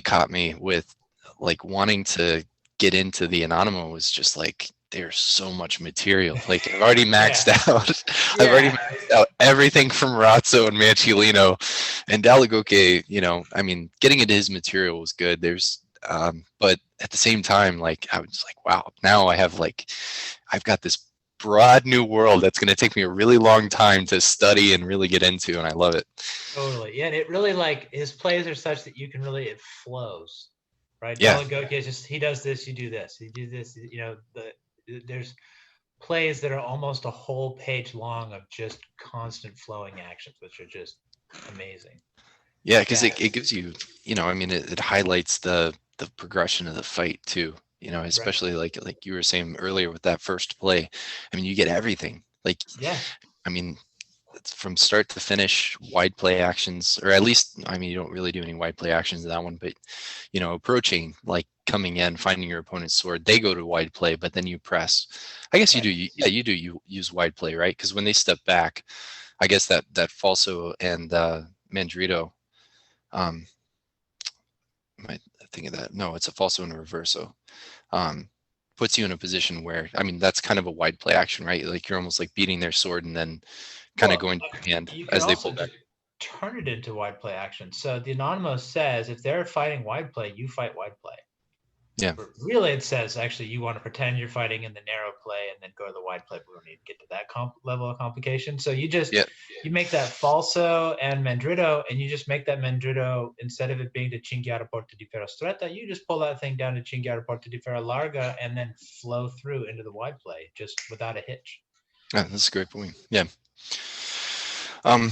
caught me with like wanting to get into the Anonimo was just like there's so much material. Like I've already maxed Yeah. out. I've already Yeah. maxed out everything from Razzo and Manchilino and Dalagoke. I mean, getting into his material was good. But at the same time, like I was like, wow, now I've got this broad new world that's going to take me a really long time to study and really get into, and I love it. Totally. Yeah. And it really, like, his plays are such that you can really, it flows, right? Yeah. Dalagoki is just, he does this, you do this, you do this, there's plays that are almost a whole page long of just constant flowing actions, which are just amazing. Yeah, because Yeah. it gives you, I mean, it highlights the progression of the fight too. Right. Especially like you were saying earlier with that first play. I mean, you get everything. Like, Yeah. I mean, it's from start to finish, wide play actions, or at least, I mean, you don't really do any wide play actions in that one, but approaching, like coming in, finding your opponent's sword, they go to wide play, but then you press. I guess you do. Right. You use wide play, right? Because when they step back, I guess that falso and Mandrito. Um, am I thinking that? No, it's a falso and a reverso. Um, puts you in a position where, I mean, that's kind of a wide play action, right? Like you're almost like beating their sword and then kind of Well, going to your hand you can as they also pull back. just turn it into wide play action. So the Anonymous says if they're fighting wide play, you fight wide play. Yeah. But really, it says actually you want to pretend you're fighting in the narrow play and then go to the wide play. We don't need to get to that level of complication. So you Yeah. make that falso and mandrito, and you just make that mandrito, instead of it being the cinghiara porta di ferro stretta, you just pull that thing down to cinghiara porta di ferro larga and then flow through into the wide play just without a hitch. Yeah, that's a great point. Yeah. Um,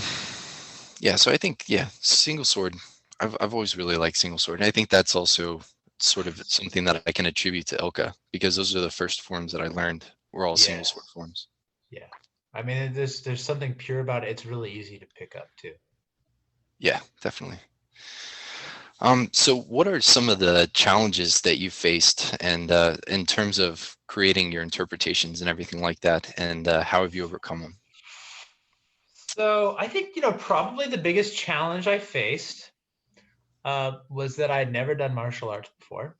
yeah. So I think, single sword. I've always really liked single sword, and I think that's also sort of something that I can attribute to Ilka because those are the first forms that I learned were all single sword Yes. forms. Yeah. I mean, there's something pure about it. It's really easy to pick up too. Yeah, definitely. So what are some of the challenges that you faced and in terms of creating your interpretations and everything like that, and how have you overcome them? So I think, probably the biggest challenge I faced was that I'd never done martial arts before.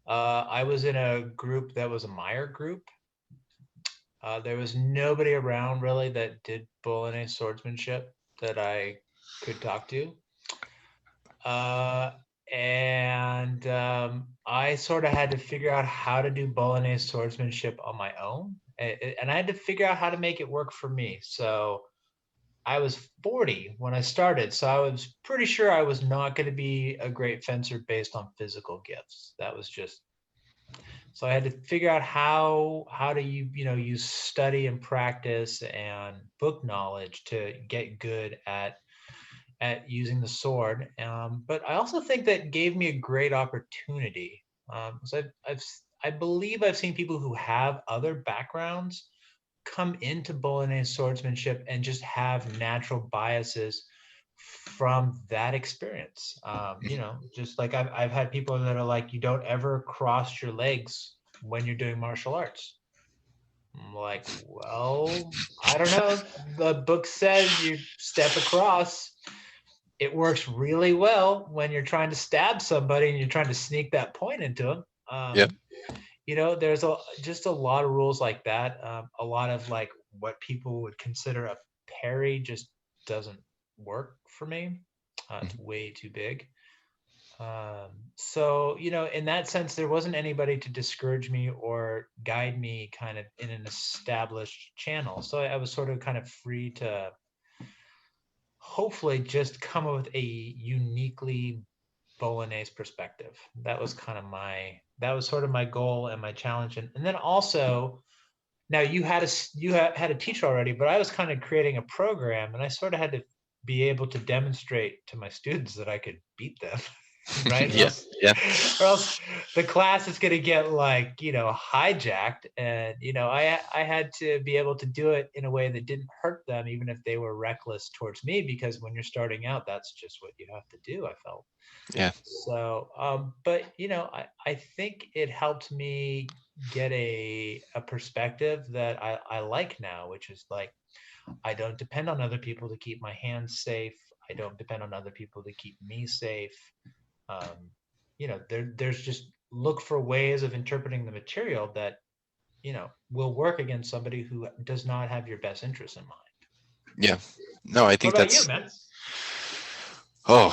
I was in a group that was a Meyer group. There was nobody around really that did Bolognese swordsmanship that I could talk to. And I sort of had to figure out how to do Bolognese swordsmanship on my own. And I had to figure out how to make it work for me. So I was 40 when I started. So I was pretty sure I was not going to be a great fencer based on physical gifts. That was just, so I had to figure out how do you use study and practice and book knowledge to get good at using the sword. But I also think that gave me a great opportunity. So I believe I've seen people who have other backgrounds come into Bolognese swordsmanship and just have natural biases from that experience. Just like I've had people that are like, you don't ever cross your legs when you're doing martial arts. I'm like, well, I don't know. The book says you step across. It works really well when you're trying to stab somebody and you're trying to sneak that point into them. Yeah. There's just a lot of rules like that. A lot of like what people would consider a parry just doesn't work for me. It's way too big. So, in that sense, there wasn't anybody to discourage me or guide me kind of in an established channel. So I was sort of kind of free to hopefully just come up with a uniquely Bolognese perspective. That was sort of my goal and my challenge. And then also, now you had a teacher already, but I was kind of creating a program, and I sort of had to be able to demonstrate to my students that I could beat them. right? Yeah, yeah, Or else the class is going to get like, hijacked. And, I had to be able to do it in a way that didn't hurt them, even if they were reckless towards me, because when you're starting out, that's just what you have to do, I felt. yeah, So, but I think it helped me get a perspective that I like now, which is like, I don't depend on other people to keep my hands safe. I don't depend on other people to keep me safe. There's just look for ways of interpreting the material that, will work against somebody who does not have your best interest in mind. yeah. No, I What think about you, that's, man? oh,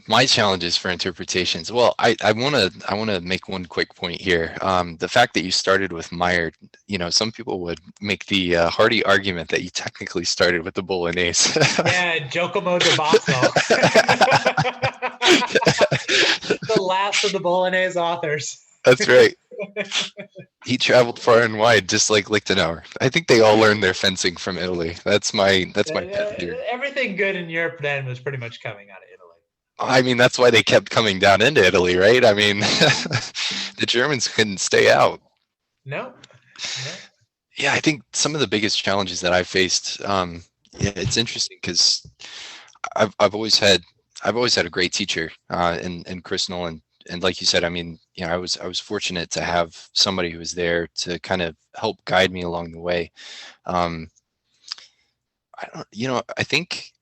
my challenges for interpretations. Well, I want to make one quick point here. The fact that you started with Meyer, some people would make the hardy argument that you technically started with the Bolognese. Yeah, Giacomo de Basso. The last of the Bolognese authors. That's right. He traveled far and wide, just like Lichtenauer. I think they all learned their fencing from Italy. That's my pet theory. Everything good in Europe then was pretty much coming out of Italy. I mean, that's why they kept coming down into Italy, right? I mean, the Germans couldn't stay out. No. Yeah, I think some of the biggest challenges that I faced. Yeah, it's interesting because I've always had a great teacher in Chris Nolan, and like you said, I mean, I was fortunate to have somebody who was there to kind of help guide me along the way. Um, I don't, I think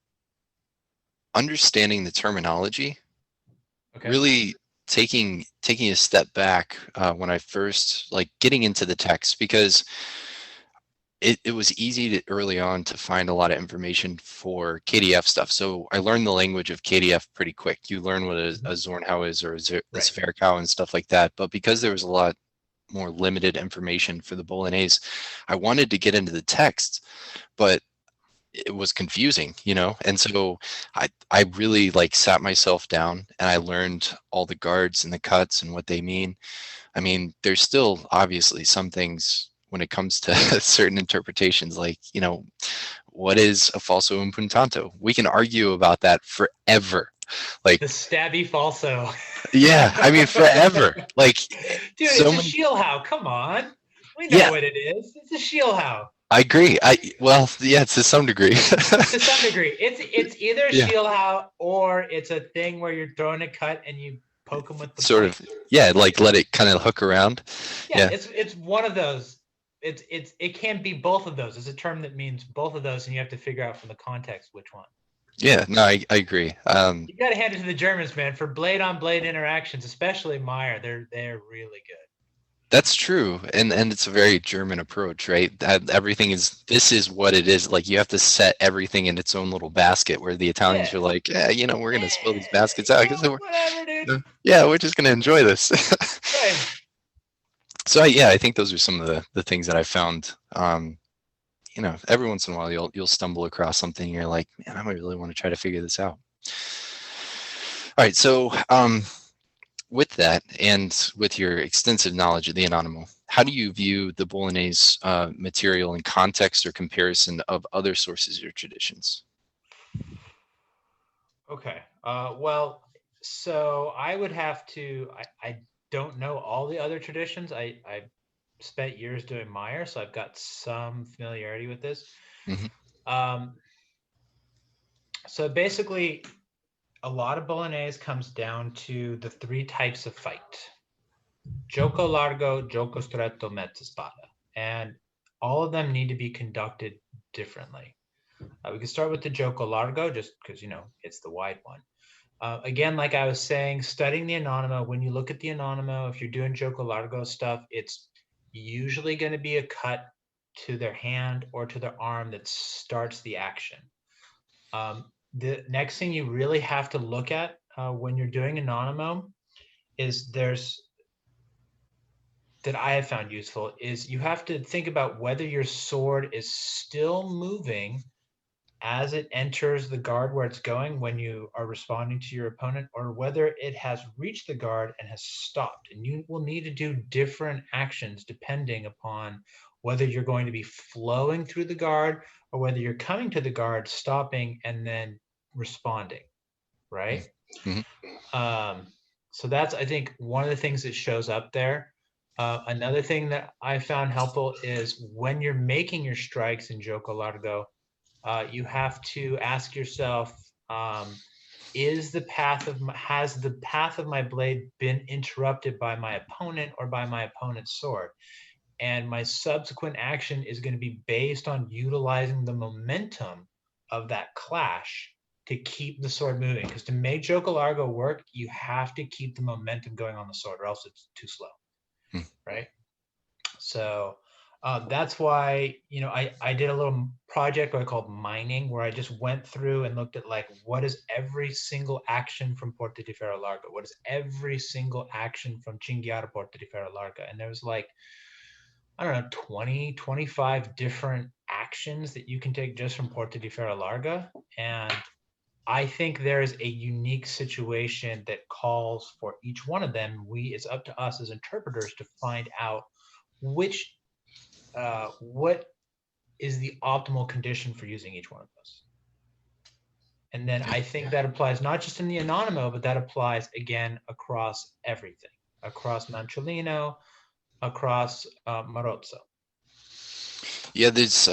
understanding the terminology, Okay. really taking a step back when I first like getting into the text, because it was easy early on to find a lot of information for KDF stuff. So I learned the language of KDF pretty quick. You learn what a Zornhau is, or a Right. Sverkow and stuff like that. But because there was a lot more limited information for the Bolognese, I wanted to get into the text, but it was confusing, and so I really like sat myself down and I learned all the guards and the cuts and what they mean. I mean, there's still obviously some things when it comes to certain interpretations, like, what is a falso impuntanto? We can argue about that forever. Like the stabby falso. Yeah, I mean, forever. Like, dude, so it's a Schielhau. Come on, we know Yeah. what it is. It's a Schielhau. I agree. Yeah, to some degree. To some degree, it's either a Yeah. Schielhau or it's a thing where you're throwing a cut and you poke them with the Sort point. of, yeah, like let it kind of hook around. Yeah, it's one of those. It can be both of those. It's a term that means both of those, and you have to figure out from the context which one. Yeah, no, I agree. You got to hand it to the Germans, man, for blade on blade interactions, especially Meyer. They're really good. That's true, and it's a very German approach, right? Everything this is what it is. Like, you have to set everything in its own little basket. Where the Italians are like, yeah, we're gonna spill these baskets out. Whatever, dude. Yeah, we're just gonna enjoy this. Right. So I think those are some of the things that I found. Every once in a while you'll stumble across something and you're like, man, I might really want to try to figure this out. All right, so with that, and with your extensive knowledge of the Anonimo, how do you view the Bolognese material in context or comparison of other sources or traditions? Okay. Well, so I would have to. I don't know all the other traditions. I spent years doing Meyer, so I've got some familiarity with this. Mm-hmm. So basically, a lot of Bolognese comes down to the three types of fight: gioco largo, gioco stretto, mezza spada, and all of them need to be conducted differently. We can start with the gioco largo, just because it's the wide one. Again, like I was saying, studying the Anonimo, when you look at the Anonimo, if you're doing gioco largo stuff, it's usually going to be a cut to their hand or to their arm that starts the action. The next thing you really have to look at when you're doing Anonimo is that I have found useful is you have to think about whether your sword is still moving as it enters the guard where it's going when you are responding to your opponent, or whether it has reached the guard and has stopped. And you will need to do different actions depending upon whether you're going to be flowing through the guard or whether you're coming to the guard, stopping, and then responding, right? Mhm. So that's, I think, one of the things that shows up there. Another thing that I found helpful is when you're making your strikes in Gioco Largo, you have to ask yourself, has the path of my blade been interrupted by my opponent or by my opponent's sword? And my subsequent action is going to be based on utilizing the momentum of that clash to keep the sword moving. Because to make Gioco Largo work, you have to keep the momentum going on the sword, or else it's too slow, Hmm. right? So that's why, I did a little project I called mining, where I just went through and looked at, like, what is every single action from Porta di Ferro Largo? What is every single action from Cinghiara Porta di Ferro Largo? And there was, like, I don't know, 20, 25 different actions that you can take just from Porta di Ferro Larga. And I think there is a unique situation that calls for each one of them. It's up to us as interpreters to find out what is the optimal condition for using each one of those. And then I think that applies not just in the Anonimo, but that applies, again, across everything, across Manciolino, across Marozzo. Yeah, there's,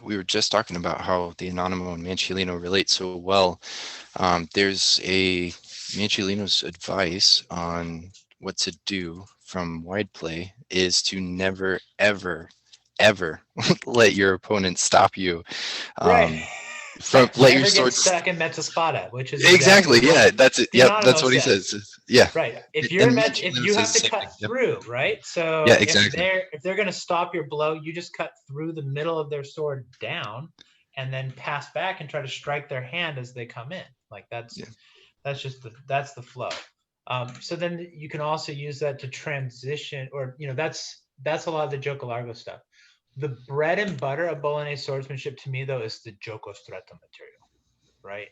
we were just talking about how the Anonimo and Manciolino relate so well. There's a Manciolino's advice on what to do from wide play is to never, ever, ever let your opponent stop you. Right. From let your Never sword get stuck in mezza spada, which is exactly. Yeah, that's it. the Yep, that's Anonimo what he says. says. Yeah. Right. If And you Manciolino have says to the same cut thing. Yep. through, right? So Yeah, exactly. if they're going to stop your blow, you just cut through the middle of their sword down, and then pass back and try to strike their hand as they come in. Like that's the flow. So then you can also use that to transition, or that's a lot of the Gioco Largo stuff. The bread and butter of Bolognese swordsmanship to me, though, is the Gioco Stretto material, right?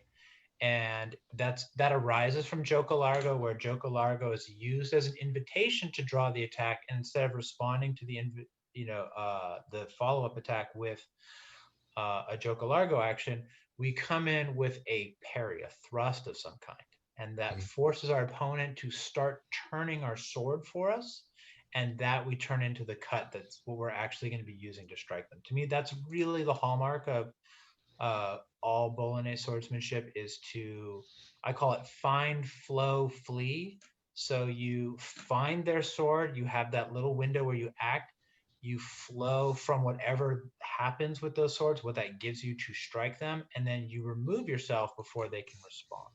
And that arises from Gioco Largo, where Gioco Largo is used as an invitation to draw the attack, and instead of responding to the follow-up attack with a Gioco Largo action, we come in with a parry, a thrust of some kind, and that forces our opponent to start turning our sword for us, and that we turn into the cut. That's what we're actually going to be using to strike them. To me, that's really the hallmark of all Bolognese swordsmanship, is to, I call it find, flow, flee. So you find their sword, you have that little window where you act, you flow from whatever happens with those swords, what that gives you to strike them, and then you remove yourself before they can respond.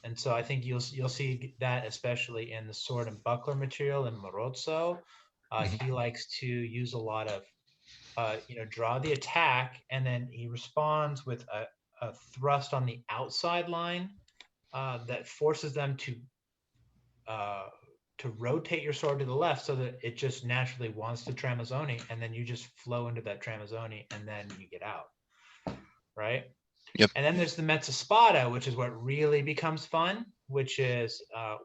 And so I think you'll see that especially in the sword and buckler material in Marozzo. He likes to use a lot of draw the attack, and then he responds with a thrust on the outside line that forces them to rotate your sword to the left, so that it just naturally wants to Tramezzoni, and then you just flow into that Tramezzoni, and then you get out, right? Yep. And then there's the mezza spada, which is what really becomes fun, which is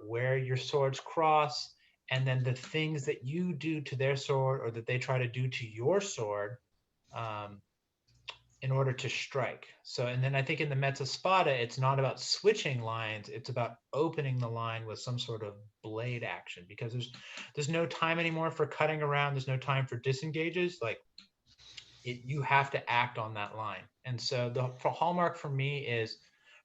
where your swords cross, and then the things that you do to their sword, or that they try to do to your sword, in order to strike. So, and then I think in the mezza spada, it's not about switching lines, it's about opening the line with some sort of blade action, because there's no time anymore for cutting around, there's no time for disengages. Like, you have to act on that line. And so the hallmark for me is,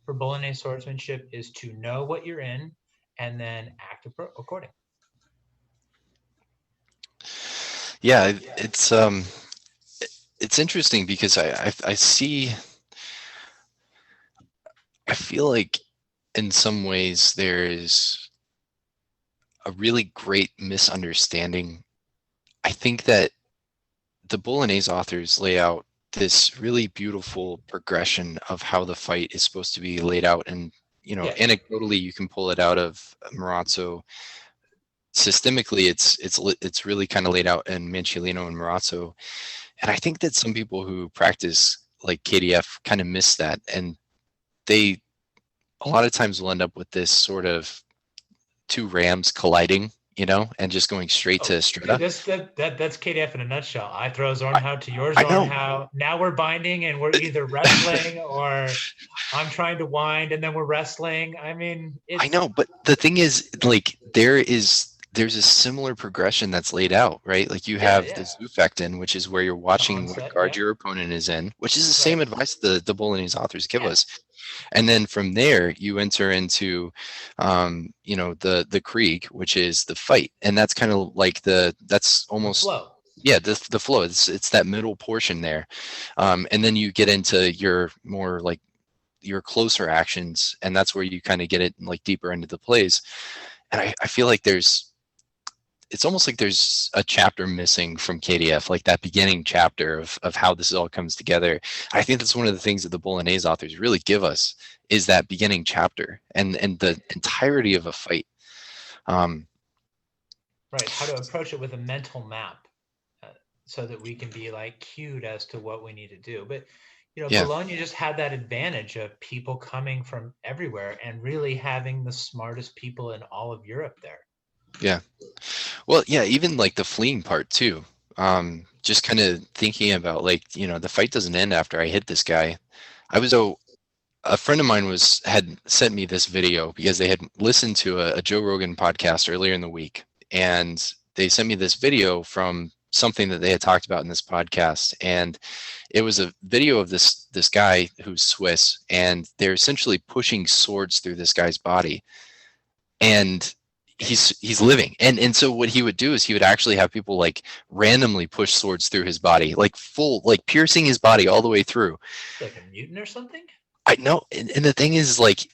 for Bolognese swordsmanship, is to know what you're in and then act accordingly. Yeah, it's interesting because I feel like in some ways there is a really great misunderstanding. I think that the Bolognese authors lay out this really beautiful progression of how the fight is supposed to be laid out, and anecdotally you can pull it out of Marozzo. Systemically, it's really kind of laid out in Manciolino and Marozzo, and I think that some people who practice like KDF kind of miss that, and they a lot of times will end up with this sort of two rams colliding and just going straight to Dude, straight up. that's KDF in a nutshell. I throw a Zorn how to your I Zorn know. how. Now we're binding and we're either wrestling or I'm trying to wind and then we're wrestling. I mean, I know, but the thing is, like, there's a similar progression that's laid out, right? Like you have the Zufectin, which is where you're watching what onset, guard your opponent is in, which is the Right. same advice the Bolognese authors give Yeah. us. And then from there, you enter into, the Krieg, which is the fight, and that's kind of like that's The almost flow. yeah, the flow. It's that middle portion there, and then you get into your more like your closer actions, and that's where you kind of get it like deeper into the plays. And I feel like it's almost like there's a chapter missing from KDF, like that beginning chapter of how this all comes together. I think that's one of the things that the Bolognese authors really give us is that beginning chapter and the entirety of a fight. Right. How to approach it with a mental map so that we can be like cued as to what we need to do. But Bologna just had that advantage of people coming from everywhere and really having the smartest people in all of Europe there. Yeah. Well, yeah, even like the fleeing part too. Just kind of thinking about like, the fight doesn't end after I hit this guy. A friend of mine had sent me this video because they had listened to a Joe Rogan podcast earlier in the week, and they sent me this video from something that they had talked about in this podcast, and it was a video of this guy who's Swiss, and they're essentially pushing swords through this guy's body, and he's living, and so what he would do is he would actually have people like randomly push swords through his body, like full, like piercing his body all the way through, like a mutant or something. I know, and the thing is, like,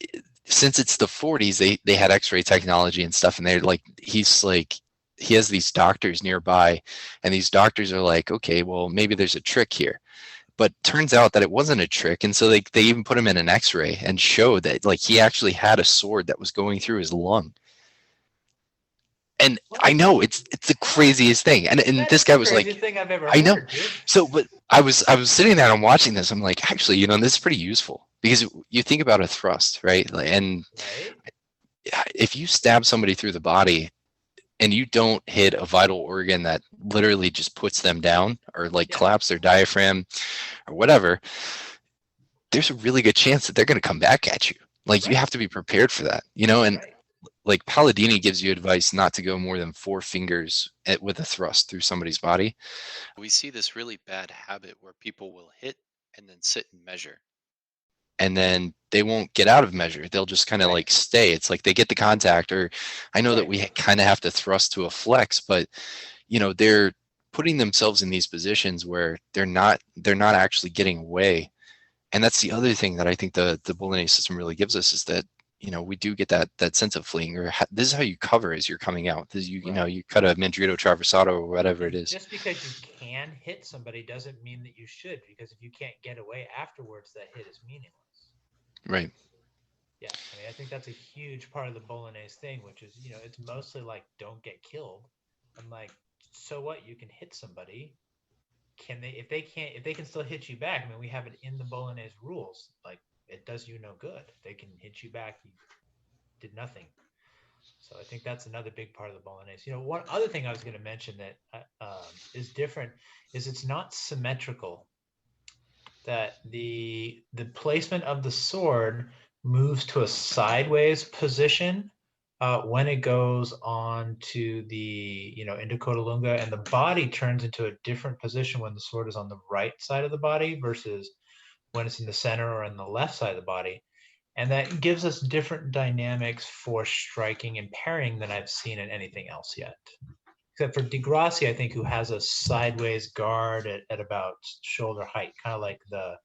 since it's the 40s, they had X-ray technology and stuff, and they're like, he has these doctors nearby, and these doctors are like, okay, well, maybe there's a trick here, but turns out that it wasn't a trick, and so they even put him in an X-ray and showed that like he actually had a sword that was going through his lung. And I know it's the craziest thing, and this guy was like, thing I've ever I know. heard, dude. So, but I was sitting there and I'm watching this. I'm like, actually, this is pretty useful because you think about a thrust, right? And if you stab somebody through the body and you don't hit a vital organ that literally just puts them down or like collapse their diaphragm or whatever, there's a really good chance that they're going to come back at you. Like you have to be prepared for that, and like Palladini gives you advice not to go more than 4 fingers with a thrust through somebody's body. We see this really bad habit where people will hit and then sit and measure. And then they won't get out of measure. They'll just kind of like stay. It's like they get the contact, or I know that we kind of have to thrust to a flex, but they're putting themselves in these positions where they're not actually getting away. And that's the other thing that I think the Bolognese system really gives us is that we do get that sense of fleeing, or this is how you cover as you're coming out. This you cut a mandrito traversato or whatever it is. Just because you can hit somebody doesn't mean that you should, because if you can't get away afterwards, that hit is meaningless. Right. Yeah, I mean, I think that's a huge part of the Bolognese thing, which is it's mostly like don't get killed. I'm like, so what? You can hit somebody. Can they? If they can still hit you back. I mean, we have it in the Bolognese rules. Like, it does you no good. If they can hit you back, you did nothing. So I think that's another big part of the Bolognese. One other thing I was going to mention that is different is it's not symmetrical. That the placement of the sword moves to a sideways position when it goes on to the into Codalunga, and the body turns into a different position when the sword is on the right side of the body versus when it's in the center or on the left side of the body. And that gives us different dynamics for striking and parrying than I've seen in anything else yet. Except for Di Grassi, I think, who has a sideways guard at about shoulder height, kind of like the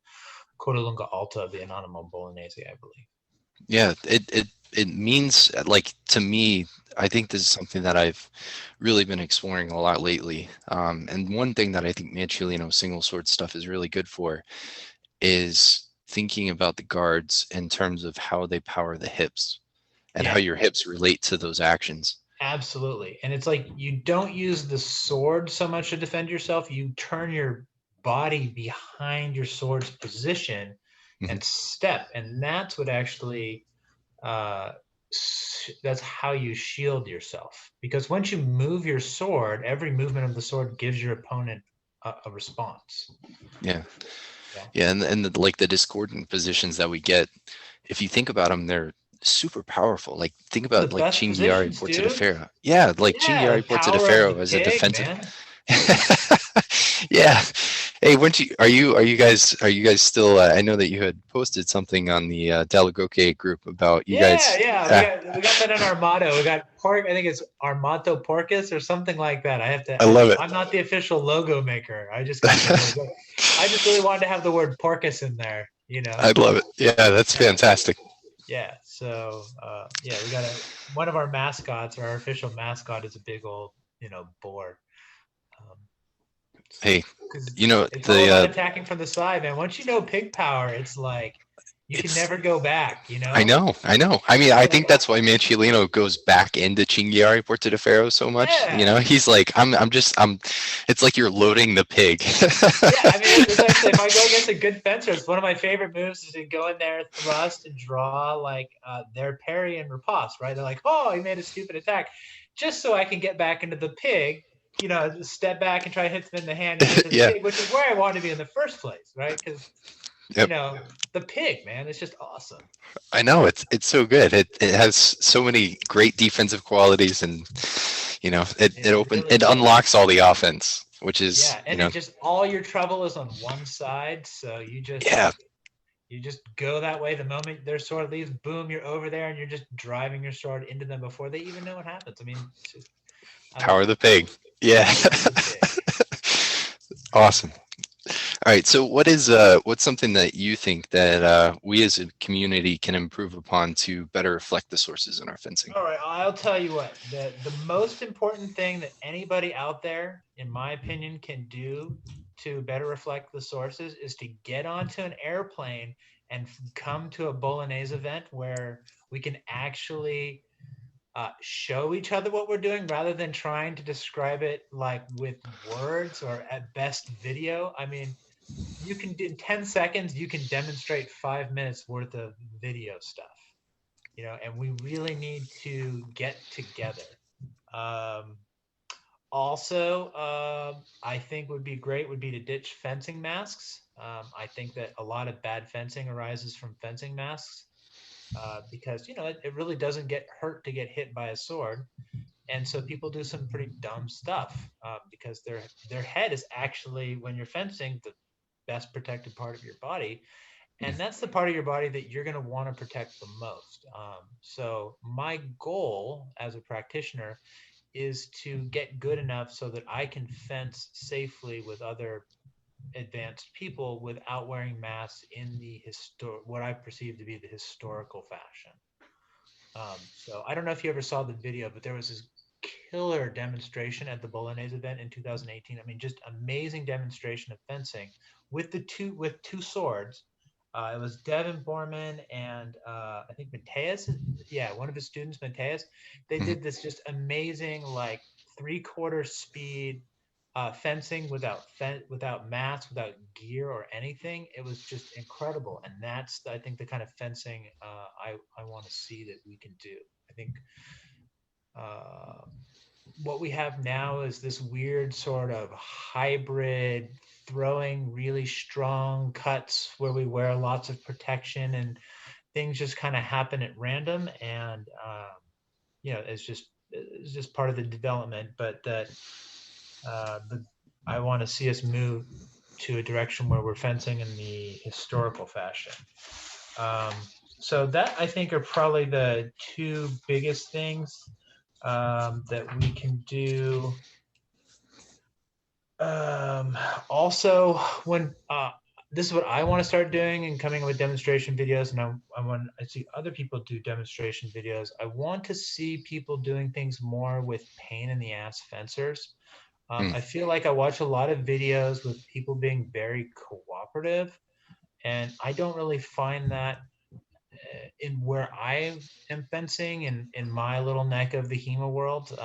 Codalunga Alta of the Anonimo Bolognese, I believe. Yeah, it means, like, to me, I think this is something that I've really been exploring a lot lately. And one thing that I think Manciliano single sword stuff is really good for is thinking about the guards in terms of how they power the hips and how your hips relate to those actions. Absolutely. And it's like you don't use the sword so much to defend yourself. You turn your body behind your sword's position and step. And that's what actually that's how you shield yourself, because once you move your sword, every movement of the sword gives your opponent a response. Yeah. Yeah. Yeah, and like the discordant positions that we get, if you think about them, they're super powerful. Like think The about like best Chingyari positions, Porta de dude. Ferro. Yeah, like Yeah, the Chingyari Porta de power of the Ferro as a pig, defensive. man. Yeah. Hey, weren't you? Are you guys still? I know that you had posted something on the Delagoke group about you Yeah, guys. yeah. We got that in our motto. We got pork. I think it's Armato Porcus or something like that. I have to. I love it. I'm not the official logo maker. I just got the logo. I just really wanted to have the word porcus in there. I love it. Yeah, that's Yeah. fantastic. Yeah. So yeah, we got one of our mascots, or our official mascot, is a big old boar. Um, Hey, because you know it's all the about attacking from the side, man. Once you know pig power, it's like you can it's never go back. I know, I know. I mean, I So think that's why Mancilino goes back into Chingiari Porta de Ferro so much. You yeah, know, he's like, I'm. It's like you're loading the pig. yeah. I mean, it's actually, if I go against a good fencer, it's one of my favorite moves is to go in there, thrust, and draw like their parry and riposte. Right? They're like, oh, he made a stupid attack, just so I can get back into the pig. Step back and try to hit them in the hand and get to the Yeah. pig, which is where I wanted to be in the first place, right? Because Yep. the pig, man, it's just awesome. I know it's so good. It has so many great defensive qualities, and it Really unlocks does. all the offense, which is Yeah, and it just all your trouble is on one side, so yeah. you just go that way. The moment their sword leaves, boom, you're over there, and you're just driving your sword into them before they even know what happens. I mean, I Power love of it. the pig. Yeah. Power of the pig. Awesome. All right. So what's something that you think that we as a community can improve upon to better reflect the sources in our fencing? All right, I'll tell you what. The most important thing that anybody out there, in my opinion, can do to better reflect the sources is to get onto an airplane and come to a Bolognese event where we can actually show each other what we're doing rather than trying to describe it like with words or at best video. I mean, you can in 10 seconds you can demonstrate 5 minutes worth of video stuff, and we really need to get together. um, Also, I think would be great would be to ditch fencing masks. I think that a lot of bad fencing arises from fencing masks, because it really doesn't get hurt to get hit by a sword, and so people do some pretty dumb stuff, because their head is actually, when you're fencing, the best protected part of your body, and that's the part of your body that you're going to want to protect the most. So my goal as a practitioner is to get good enough so that I can fence safely with other advanced people without wearing masks in the what I perceive to be the historical fashion. So I don't know if you ever saw the video, but there was this killer demonstration at the Bolognese event in 2018. I mean, just amazing demonstration of fencing with two swords. It was Devin Borman and I think Mateus. Yeah, one of his students, Mateus. They Mhm. did this just amazing, like 3/4 speed fencing without mats, without gear or anything. It was just incredible, and that's I think the kind of fencing I want to see that we can do. I think uh, what we have now is this weird sort of hybrid throwing really strong cuts where we wear lots of protection and things just kind of happen at random, and it's just part of the development, but that I want to see us move to a direction where we're fencing in the historical fashion. Um, so that I think are probably the two biggest things that we can do. Also, when this is what I want to start doing and coming up with demonstration videos, and I see other people do demonstration videos. I want to see people doing things more with pain in the ass fencers. Mm. I feel like I watch a lot of videos with people being very cooperative, and I don't really find that in where I am fencing in my little neck of the HEMA world.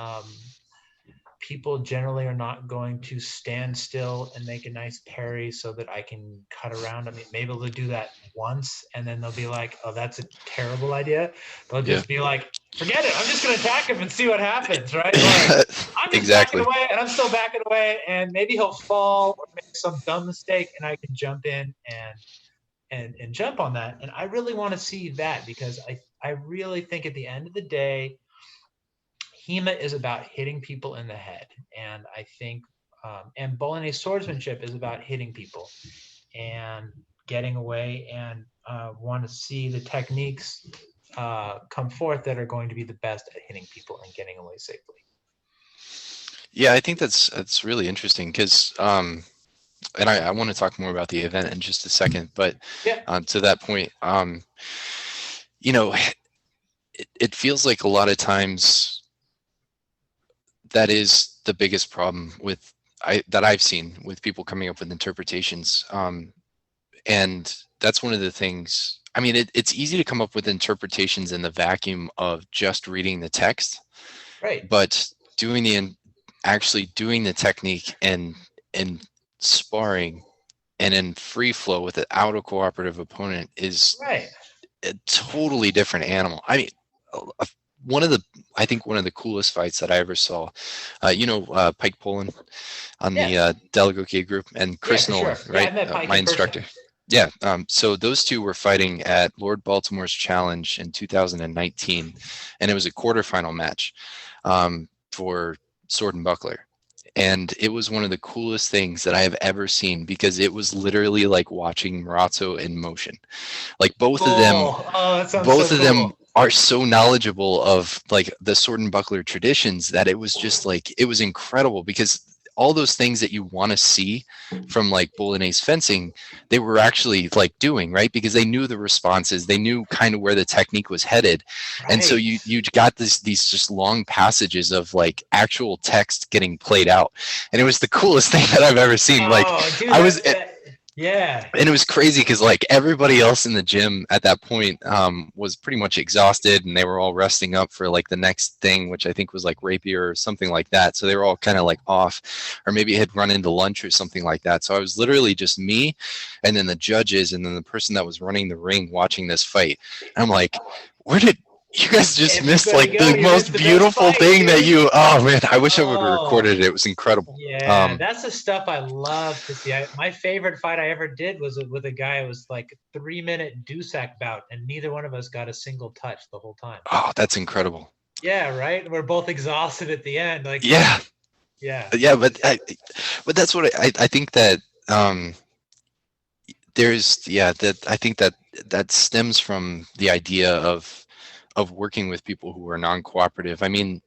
people generally are not going to stand still and make a nice parry so that I can cut around. I mean, maybe they'll do that once and then they'll be like, oh, that's a terrible idea. They'll Yeah. just be like, forget it. I'm just going to attack him and see what happens, right? Or I'm just backing Exactly. away and I'm still backing away, and maybe he'll fall or make some dumb mistake and I can jump in and jump on that. And I really want to see that because I really think at the end of the day, HEMA is about hitting people in the head. And I think, and Bolognese swordsmanship is about hitting people and getting away, and want to see the techniques come forth that are going to be the best at hitting people and getting away safely. Yeah, I think that's really interesting because, and I want to talk more about the event in just a second, but Yeah. to that point, you know, it feels like a lot of times that is the biggest problem with that I've seen with people coming up with interpretations. And that's one of the things. I mean, it's easy to come up with interpretations in the vacuum of just reading the text, Right. but actually doing the technique and sparring and in free flow without a cooperative opponent is Right. a totally different animal. I mean, I think one of the coolest fights that I ever saw, Pike Poland on the Delagoke group, and Chris Nolan, sure. right? Yeah, I met Pike my in person. instructor. Yeah. So those two were fighting at Lord Baltimore's Challenge in 2019, and it was a quarterfinal match for Sword and Buckler. And it was one of the coolest things that I have ever seen because it was literally like watching Marazzo in motion. Like both of them, are so knowledgeable of like the Sword and Buckler traditions that it was just like, it was incredible because all those things that you want to see from like Bolognese fencing, they were actually like doing, right? Because they knew the responses, they knew kind of where the technique was headed. Right. And so you got these just long passages of like actual text getting played out. And it was the coolest thing that I've ever seen. Yeah. And it was crazy because like everybody else in the gym at that point was pretty much exhausted, and they were all resting up for like the next thing, which I think was like rapier or something like that. So they were all kind of like off, or maybe had run into lunch or something like that. So I was literally just me and then the judges and then the person that was running the ring watching this fight. And I'm like, where did you guys just missed like the most beautiful thing that you, oh man, I wish I would have recorded it. It was incredible. Yeah, that's the stuff I love to see. My favorite fight I ever did was with a guy who was like a 3-minute Dusac bout, and neither one of us got a single touch the whole time. Oh, that's incredible. Yeah, right? We're both exhausted at the end. Like, yeah. But that's what I think that I think that stems from the idea of working with people who are non-cooperative. I mean,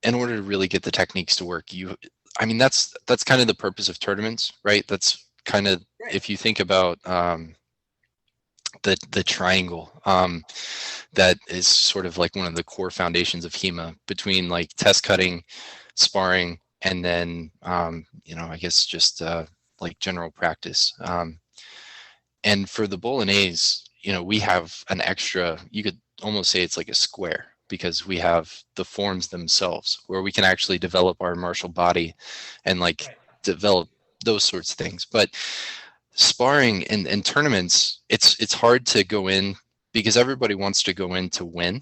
in order to really get the techniques to work, that's kind of the purpose of tournaments, right? That's kind of, if you think about the triangle, that is sort of like one of the core foundations of HEMA between like test cutting, sparring, and then I guess just like general practice. And for the Bolognese, we have an extra, you could almost say it's like a square, because we have the forms themselves where we can actually develop our martial body and like develop those sorts of things. But sparring in tournaments, it's hard to go in because everybody wants to go in to win.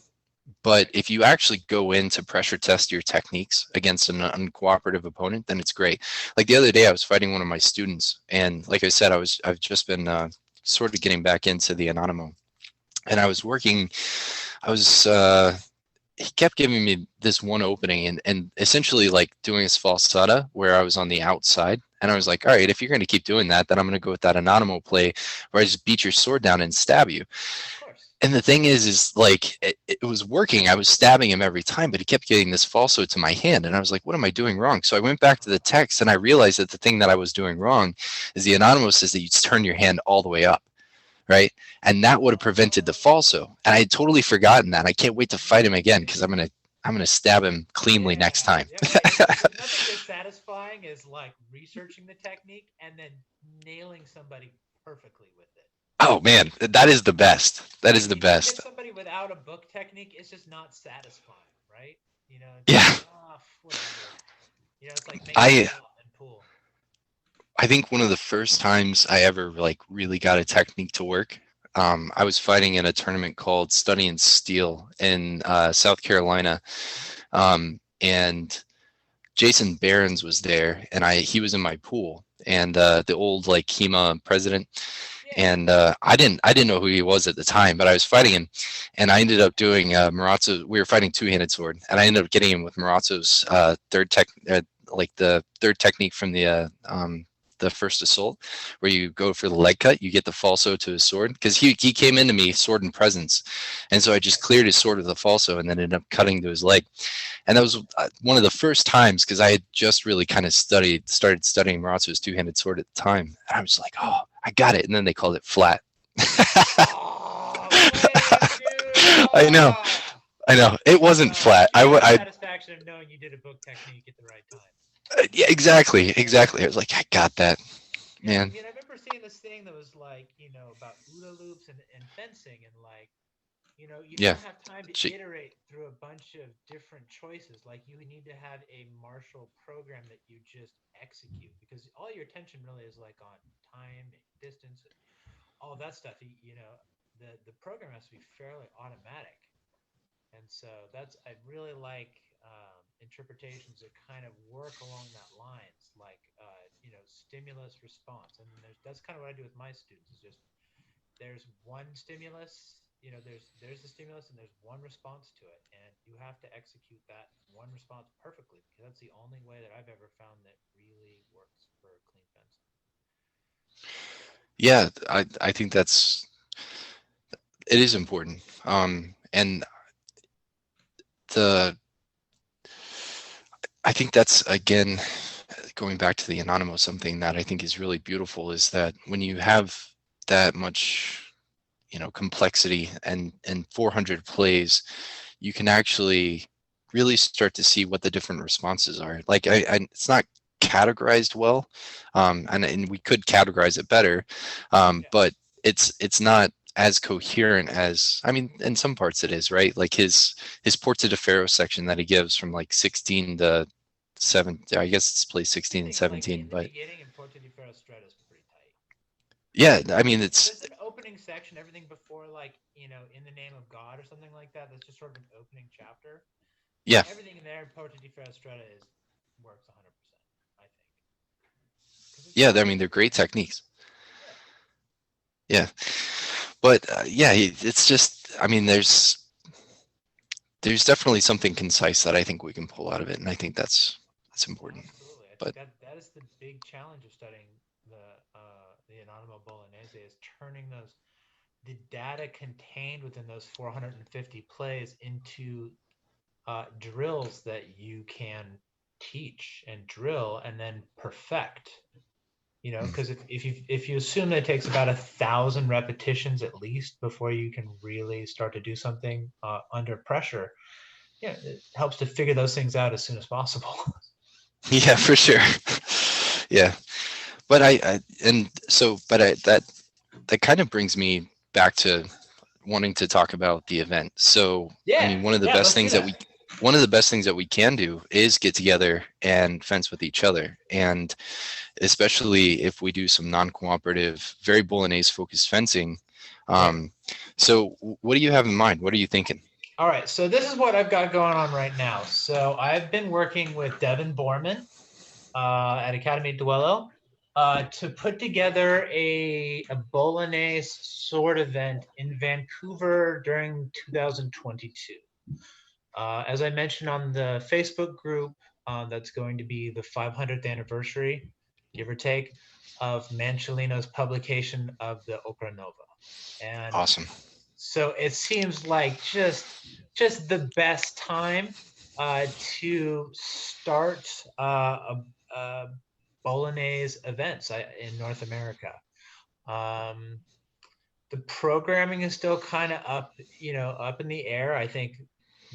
But if you actually go in to pressure test your techniques against an uncooperative opponent, then it's great. Like the other day, I was fighting one of my students, and like I said, I've just been sort of getting back into the Anonimo, and he kept giving me this one opening and essentially like doing his falsata where I was on the outside, and I was like, all right, if you're going to keep doing that, then I'm going to go with that Anonimo play where I just beat your sword down and stab you. And the thing is like it was working. I was stabbing him every time, but he kept getting this falso to my hand. And I was like, what am I doing wrong? So I went back to the text and I realized that the thing that I was doing wrong is the Anonymous says that you turn your hand all the way up, right? And that would have prevented the falso. And I had totally forgotten that. I can't wait to fight him again because I'm gonna stab him cleanly next time. Nothing as satisfying as like researching the technique and then nailing somebody perfectly with it. Oh man, that is the best. That is the best. Somebody without a book technique is just not satisfying, right? It's Yeah. like, whatever. It's like making I shot and pool. I think one of the first times I ever like really got a technique to work, I was fighting in a tournament called Study and Steel in South Carolina, and Jason Barons was there, and he was in my pool, and the old like HEMA president, Yeah. and I didn't know who he was at the time, but I was fighting him, and I ended up doing Marazzo. We were fighting two-handed sword, and I ended up getting him with Marazzo's like the third technique from the first assault, where you go for the leg cut, you get the falso to his sword, because he came into me sword and presence, and so I just cleared his sword with the falso, and then ended up cutting to his leg, and that was one of the first times because I had just really kind of started studying Marazzo's two-handed sword at the time, and I was like, oh, I got it, and then they called it flat. Oh man, dude! I know, Oh, I know, it wasn't flat. you got the satisfaction of knowing you did a book technique at the right time. Yeah, exactly. I was like, I got that, Yeah, I man. mean, I remember seeing this thing that was like, about OODA loops and fencing, and like, you Yeah, don't have time to she, iterate through a bunch of different choices. Like, you need to have a martial program that you just execute, because all your attention really is like on time, distance, all that stuff. The program has to be fairly automatic. And so I really like interpretations that kind of work along that lines, like stimulus response. And that's kind of what I do with my students. Is just there's one stimulus, there's the stimulus, and there's one response to it, and you have to execute that one response perfectly, because that's the only way that I've ever found that really works for clean fencing. yeah, I think it is important. And the I think that's again going back to the Anonimo, something that I think is really beautiful is that when you have that much, complexity and 400 plays, you can actually really start to see what the different responses are. Like it's not categorized well, and we could categorize it better, Yeah. but it's not as coherent as, I mean, in some parts it is, right? Like his Porta de Ferro section that he gives from like 16 to 7, I guess it's plays I 16 and think like 17, in the but beginning in Porta di Ferro Stratus pretty tight. yeah, I mean it's There's an opening section, everything before, like, in the name of God or something like that. That's just sort of an opening chapter. yeah, Everything in there, Porta di Ferro Strata works 100%, I think, because it's yeah, just I mean they're great techniques. yeah, Yeah, but yeah, it's just, I mean, there's definitely something concise that I think we can pull out of it, and I think that's important. absolutely. I think But that is the big challenge of studying the Anonimo Bolognese, is turning the data contained within those 450 plays into drills that you can teach and drill and then perfect. Because if you assume that it takes about 1,000 repetitions at least before you can really start to do something under pressure, it helps to figure those things out as soon as possible. yeah, for sure. Yeah, but that kind of brings me back to wanting to talk about the event. So, I Yeah, mean, one of the yeah, best let's do things that that. we one of the best things that we can do is get together and fence with each other, and especially if we do some non-cooperative, very Bolognese focused fencing. Right. Um, so, what do you have in mind? What are you thinking? All right, so this is what I've got going on right now. So I've been working with Devin Borman at Academy Duello to put together a Bolognese sword event in Vancouver during 2022. As I mentioned on the Facebook group, that's going to be the 500th anniversary, give or take, of Mancellino's publication of the Opera Nova. And Awesome. so it seems like just the best time to start a Bolognese events in North America. Um, the programming is still kind of up in the air. I think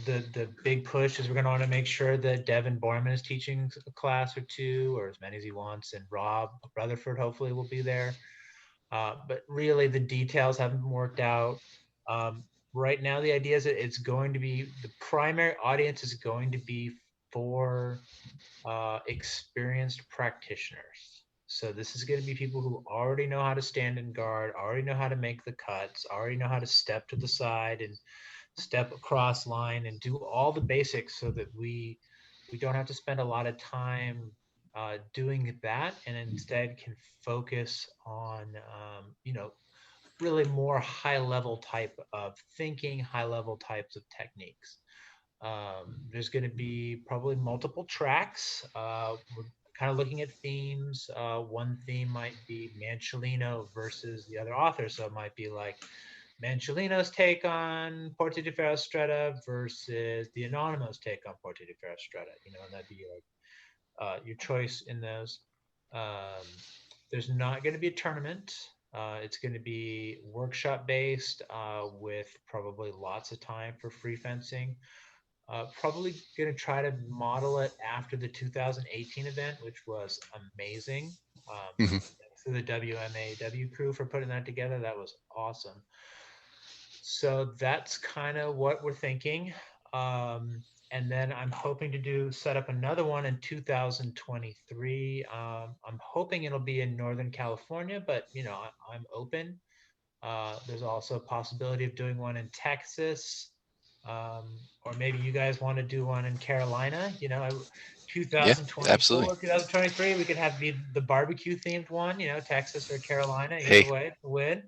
the big push is we're going to want to make sure that Devin Borman is teaching a class or two, or as many as he wants, and Rob Rutherford hopefully will be there. But really, the details haven't been worked out. right now the idea is that it's going to be the primary audience is going to be for experienced practitioners. So this is going to be people who already know how to stand in guard, already know how to make the cuts, already know how to step to the side and step across line and do all the basics so that we don't have to spend a lot of time doing that and instead can focus on really more high level type of thinking, high level types of techniques. There's going to be probably multiple tracks. We're kind of looking at themes. One theme might be Mancellino versus the other author. So it might be like Mancellino's take on Porta di Ferro Stretta versus the Anonymous take on Porta di Ferro Stretta, and that'd be like your choice in those. Um, there's not going to be a tournament. It's going to be workshop based with probably lots of time for free fencing. Probably going to try to model it after the 2018 event, which was amazing. Hmm. To the WMAW crew for putting that together. That was awesome. So that's kind of what we're thinking. And then I'm hoping to set up another one in 2023. I'm hoping it'll be in Northern California, but I'm open. There's also a possibility of doing one in Texas, or maybe you guys want to do one in Carolina. Yeah, absolutely. 2024, 2023, we could have the barbecue themed one. Texas or Carolina, either Hey. way, win.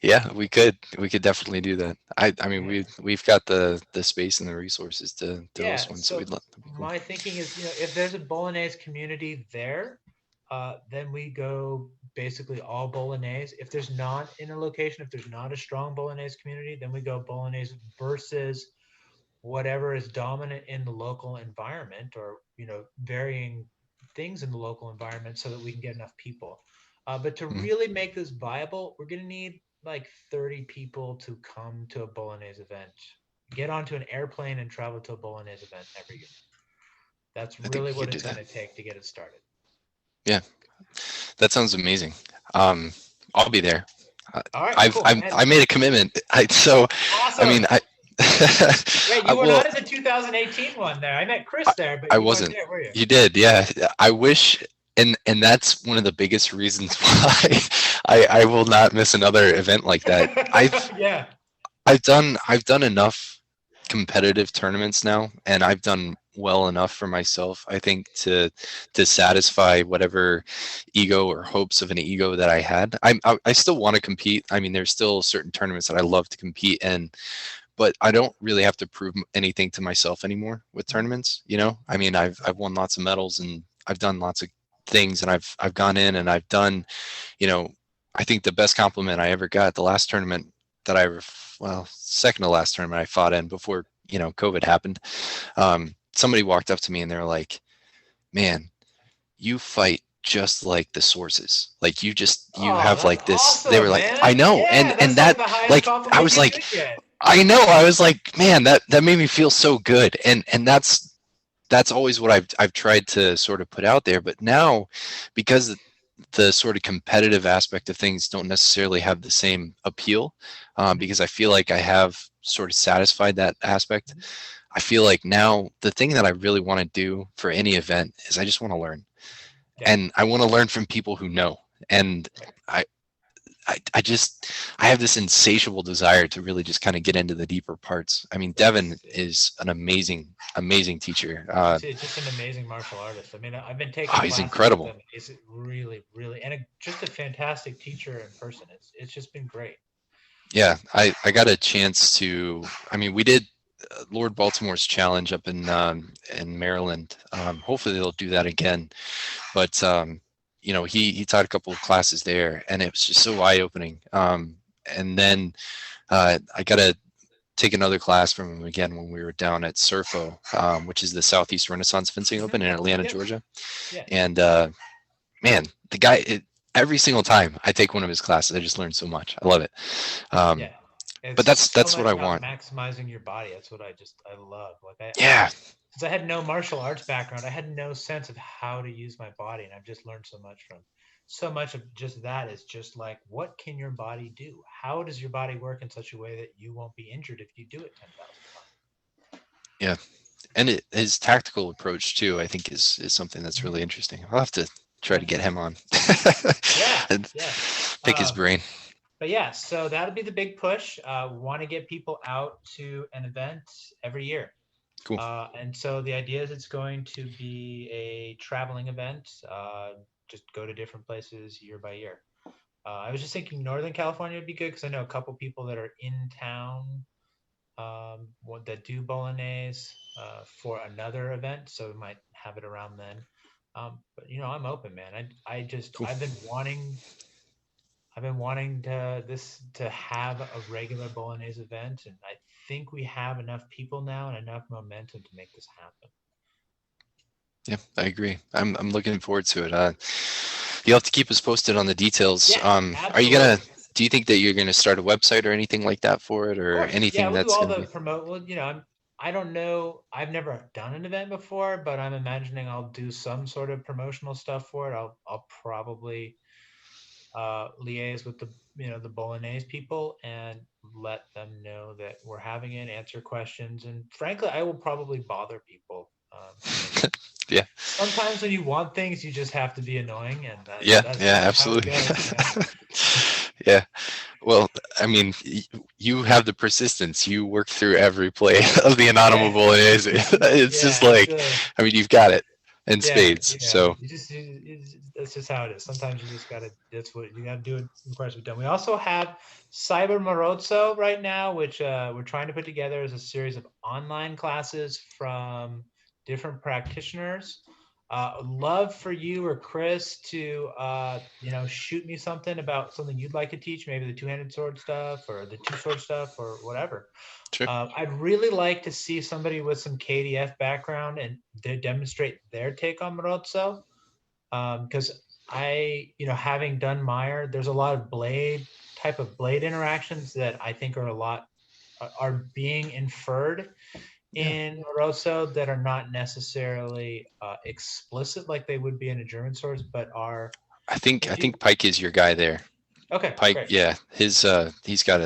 Yeah, we could definitely do that. I mean, Yeah. we've got the space and the resources to Yeah. host one, so So we'd love that'd be cool. my thinking is, if there's a Bolognese community there, then we go basically all Bolognese. If there's not in a location, if there's not a strong Bolognese community, then we go Bolognese versus whatever is dominant in the local environment, or varying things in the local environment, so that we can get enough people. But to Mhm. really make this viable, we're going to need like 30 people to come to a Bolognese event, get onto an airplane and travel to a Bolognese event every year. That's I think really we what could do it's going that. to take to get it started. Yeah, that sounds amazing. Um, I'll be there. I- All right, I've cool. I made a commitment. I mean, Awesome. Wait, I you were will. not at the 2018 one there. I met I, Chris there, but I you weren't wasn't. there, were you? You did, yeah. I wish, and that's one of the biggest reasons why I will not miss another event like that. Yeah. I've done enough competitive tournaments now, and I've done well enough for myself, I think, to satisfy whatever ego or hopes of an ego that I had. I still want to compete. I mean, there's still certain tournaments that I love to compete in, but I don't really have to prove anything to myself anymore with tournaments. I mean, I've won lots of medals and I've done lots of things, and I've gone in and I've done, you know, I think the best compliment I ever got at the last tournament that well, second to last tournament I fought in before, COVID happened. Somebody walked up to me and they're like, "Man, you fight just like the sources. Like you Oh, have that's like this." They were awesome, like, "I man. know," Yeah, and that's like that, the highest like, I compliment was you like, could get. I know. I was like, man, that made me feel so good, and that's always what I've tried to sort of put out there. But now, because the sort of competitive aspect of things don't necessarily have the same appeal, Mhm, because I feel like I have sort of satisfied that aspect. mhm. I feel like now the thing that I really want to do for any event is I just want to learn, Yeah. and I want to learn from people who know. And Right. I, I have this insatiable desire to really just kind of get into the deeper parts. I mean, Devin It's is an amazing teacher. just an amazing martial artist. I mean, I've been taking Oh, he's classes with incredible. him. He's really, really, and just a fantastic teacher in person. It's just been great. Yeah, I got a chance to. I mean, we did Lord Baltimore's challenge up in Maryland. Hopefully they'll do that again. But he taught a couple of classes there, and it was just so eye opening. And then I got to take another class from him again when we were down at Surfo, which is the Southeast Renaissance Fencing Hmm. Open in Atlanta, Yep. Georgia. Yeah. And man, the guy, every single time I take one of his classes, I just learn so much. I love it. Um, Yeah. but It's that's so that's what much I about want. maximizing your body. That's what I love. Like Yeah, since I had no martial arts background, I had no sense of how to use my body, and I've just learned so much from so much of just that is just like, what can your body do? How does your body work in such a way that you won't be injured if you do it 10,000 times? Yeah. And his tactical approach too, I think is something that's really interesting. I'll have to try to get him on Yeah, and yeah. pick his brain. But yeah, so that'll be the big push. We want to get people out to an event every year. Cool. And so the idea is it's going to be a traveling event, just go to different places year by year. I was just thinking Northern California would be good because I know a couple people that are in town that do bolognese for another event, so we might have it around then. But I'm open, man. Cool. I've been wanting to have a regular bolognese event, and I think we have enough people now and enough momentum to make this happen. Yeah, I agree. I'm looking forward to it. You'll have to keep us posted on the details. Yeah, Are you gonna? Do you think that you're gonna start a website or anything like that for it, or anything we'll do that's all gonna the be? promote. Well, I don't know. I've never done an event before, but I'm imagining I'll do some sort of promotional stuff for it. I'll probably liaise with the bolognese people and let them know that we're having it, answer questions, and frankly, I will probably bother people. Yeah. Sometimes when you want things, you just have to be annoying, and that's absolutely. Yeah. Well, I mean, you have the persistence. You work through every play of the Anonimo Bolognese. It's just like, I mean, you've got it in spades. So that's just how it is. Sometimes you just gotta. That's what you gotta do. It requires to be done. We also have Cyber Marozzo right now, which we're trying to put together as a series of online classes from different practitioners. Love for you or Chris to shoot me something about something you'd like to teach, maybe the two-handed sword stuff or the two-sword stuff or whatever. Sure. I'd really like to see somebody with some KDF background and they demonstrate their take on Marozzo, because having done Meyer, there's a lot of blade interactions that I think are being inferred in Marozzo that are not necessarily explicit like they would be in a German source, but are. I think Pike is your guy there. Okay. Pike, great. yeah, he's got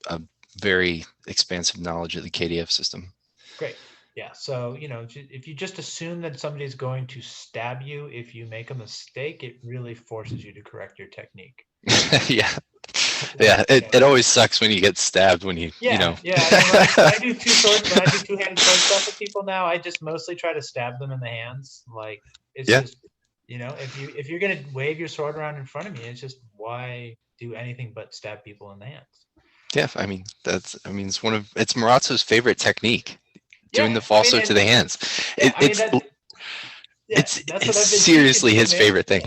a very expansive knowledge of the KDF system. Great. Yeah. So, if you just assume that somebody's going to stab you if you make a mistake, it really forces you to correct your technique. Yeah. It always sucks when you get stabbed when you know. Yeah. I do two-handed sword stuff with people now. I just mostly try to stab them in the hands. Like it's just if you're gonna wave your sword around in front of me, it's just why do anything but stab people in the hands. Yeah, I mean it's Marozzo's favorite technique. Doing the falso to the hands. It's seriously his favorite thing.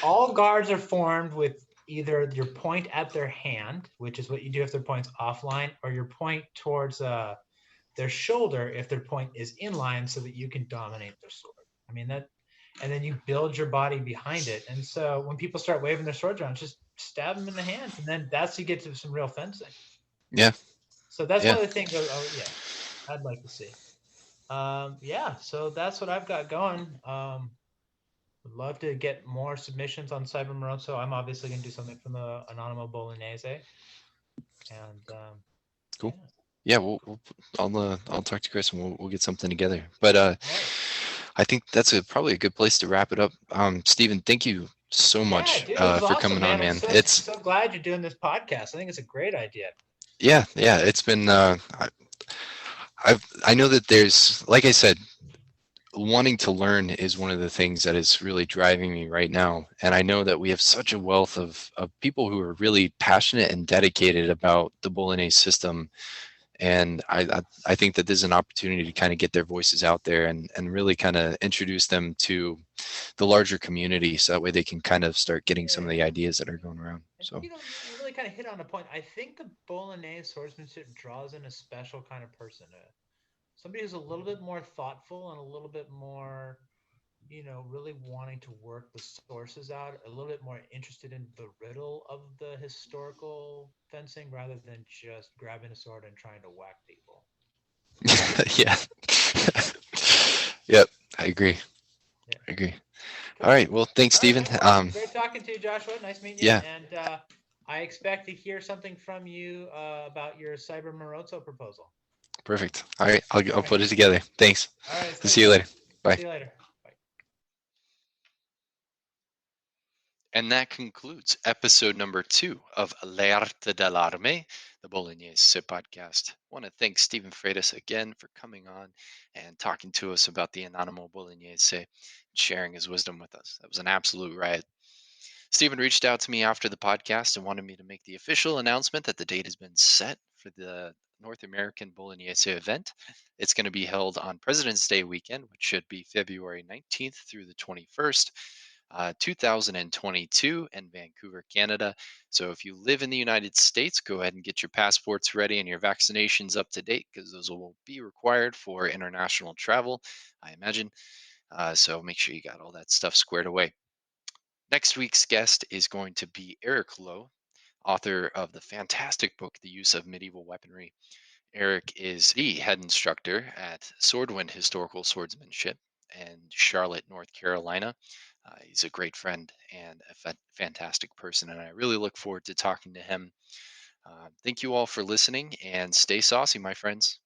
All guards are formed with either your point at their hand, which is what you do if their point's offline, or your point towards their shoulder if their point is inline, so that you can dominate their sword. I mean and then you build your body behind it. And so when people start waving their swords around, just stab them in the hands, and then you get to some real fencing. Yeah. So that's one of the things. I'd like to see. So that's what I've got going. Would love to get more submissions on Cyber Marozzo. I'm obviously going to do something from the Anonimo Bolognese. And cool. Yeah, I'll talk to Chris and we'll get something together. But I think that's probably a good place to wrap it up. Stephen, thank you so much for coming on, man. I'm so glad you're doing this podcast. I think it's a great idea. Yeah, it's been. I know that there's, like I said, wanting to learn is one of the things that is really driving me right now. And I know that we have such a wealth of people who are really passionate and dedicated about the Bolognese system. And I think that there's an opportunity to kind of get their voices out there and really kind of introduce them to the larger community, so that way they can kind of start getting some of the ideas that are going around. So you really kind of hit on a point. I think the Bolognese swordsmanship draws in a special kind of person, somebody who's a little bit more thoughtful and a little bit more, really wanting to work the sources out, a little bit more interested in the riddle of the historical fencing rather than just grabbing a sword and trying to whack people. Yeah. Yep, I agree. All Cool. right. Well, thanks, All right, Stephen. man. Well, great talking to you, Joshua. Nice meeting you. Yeah, And I expect to hear something from you about your Cyber Morozo proposal. perfect. All right. All I'll right. put it together. Thanks. All right. I'll Stay see you safe. later. Bye. See you later. Bye. And that concludes episode number 2 of L'Arte dell'Arme, the Bolognese podcast. I want to thank Stephen Fratus again for coming on and talking to us about the Anonimo Bolognese and sharing his wisdom with us. That was an absolute riot. Stephen reached out to me after the podcast and wanted me to make the official announcement that the date has been set for the North American Bolognese event. It's going to be held on President's Day weekend, which should be February 19th through the 21st. 2022 in Vancouver, Canada. So if you live in the United States, go ahead and get your passports ready and your vaccinations up to date because those will be required for international travel, I imagine. So make sure you got all that stuff squared away. Next week's guest is going to be Eric Lowe, author of the fantastic book, The Use of Medieval Weaponry. Eric is the head instructor at Swordwind Historical Swordsmanship in Charlotte, North Carolina. He's a great friend and a fantastic person, and I really look forward to talking to him. Thank you all for listening, and stay saucy, my friends.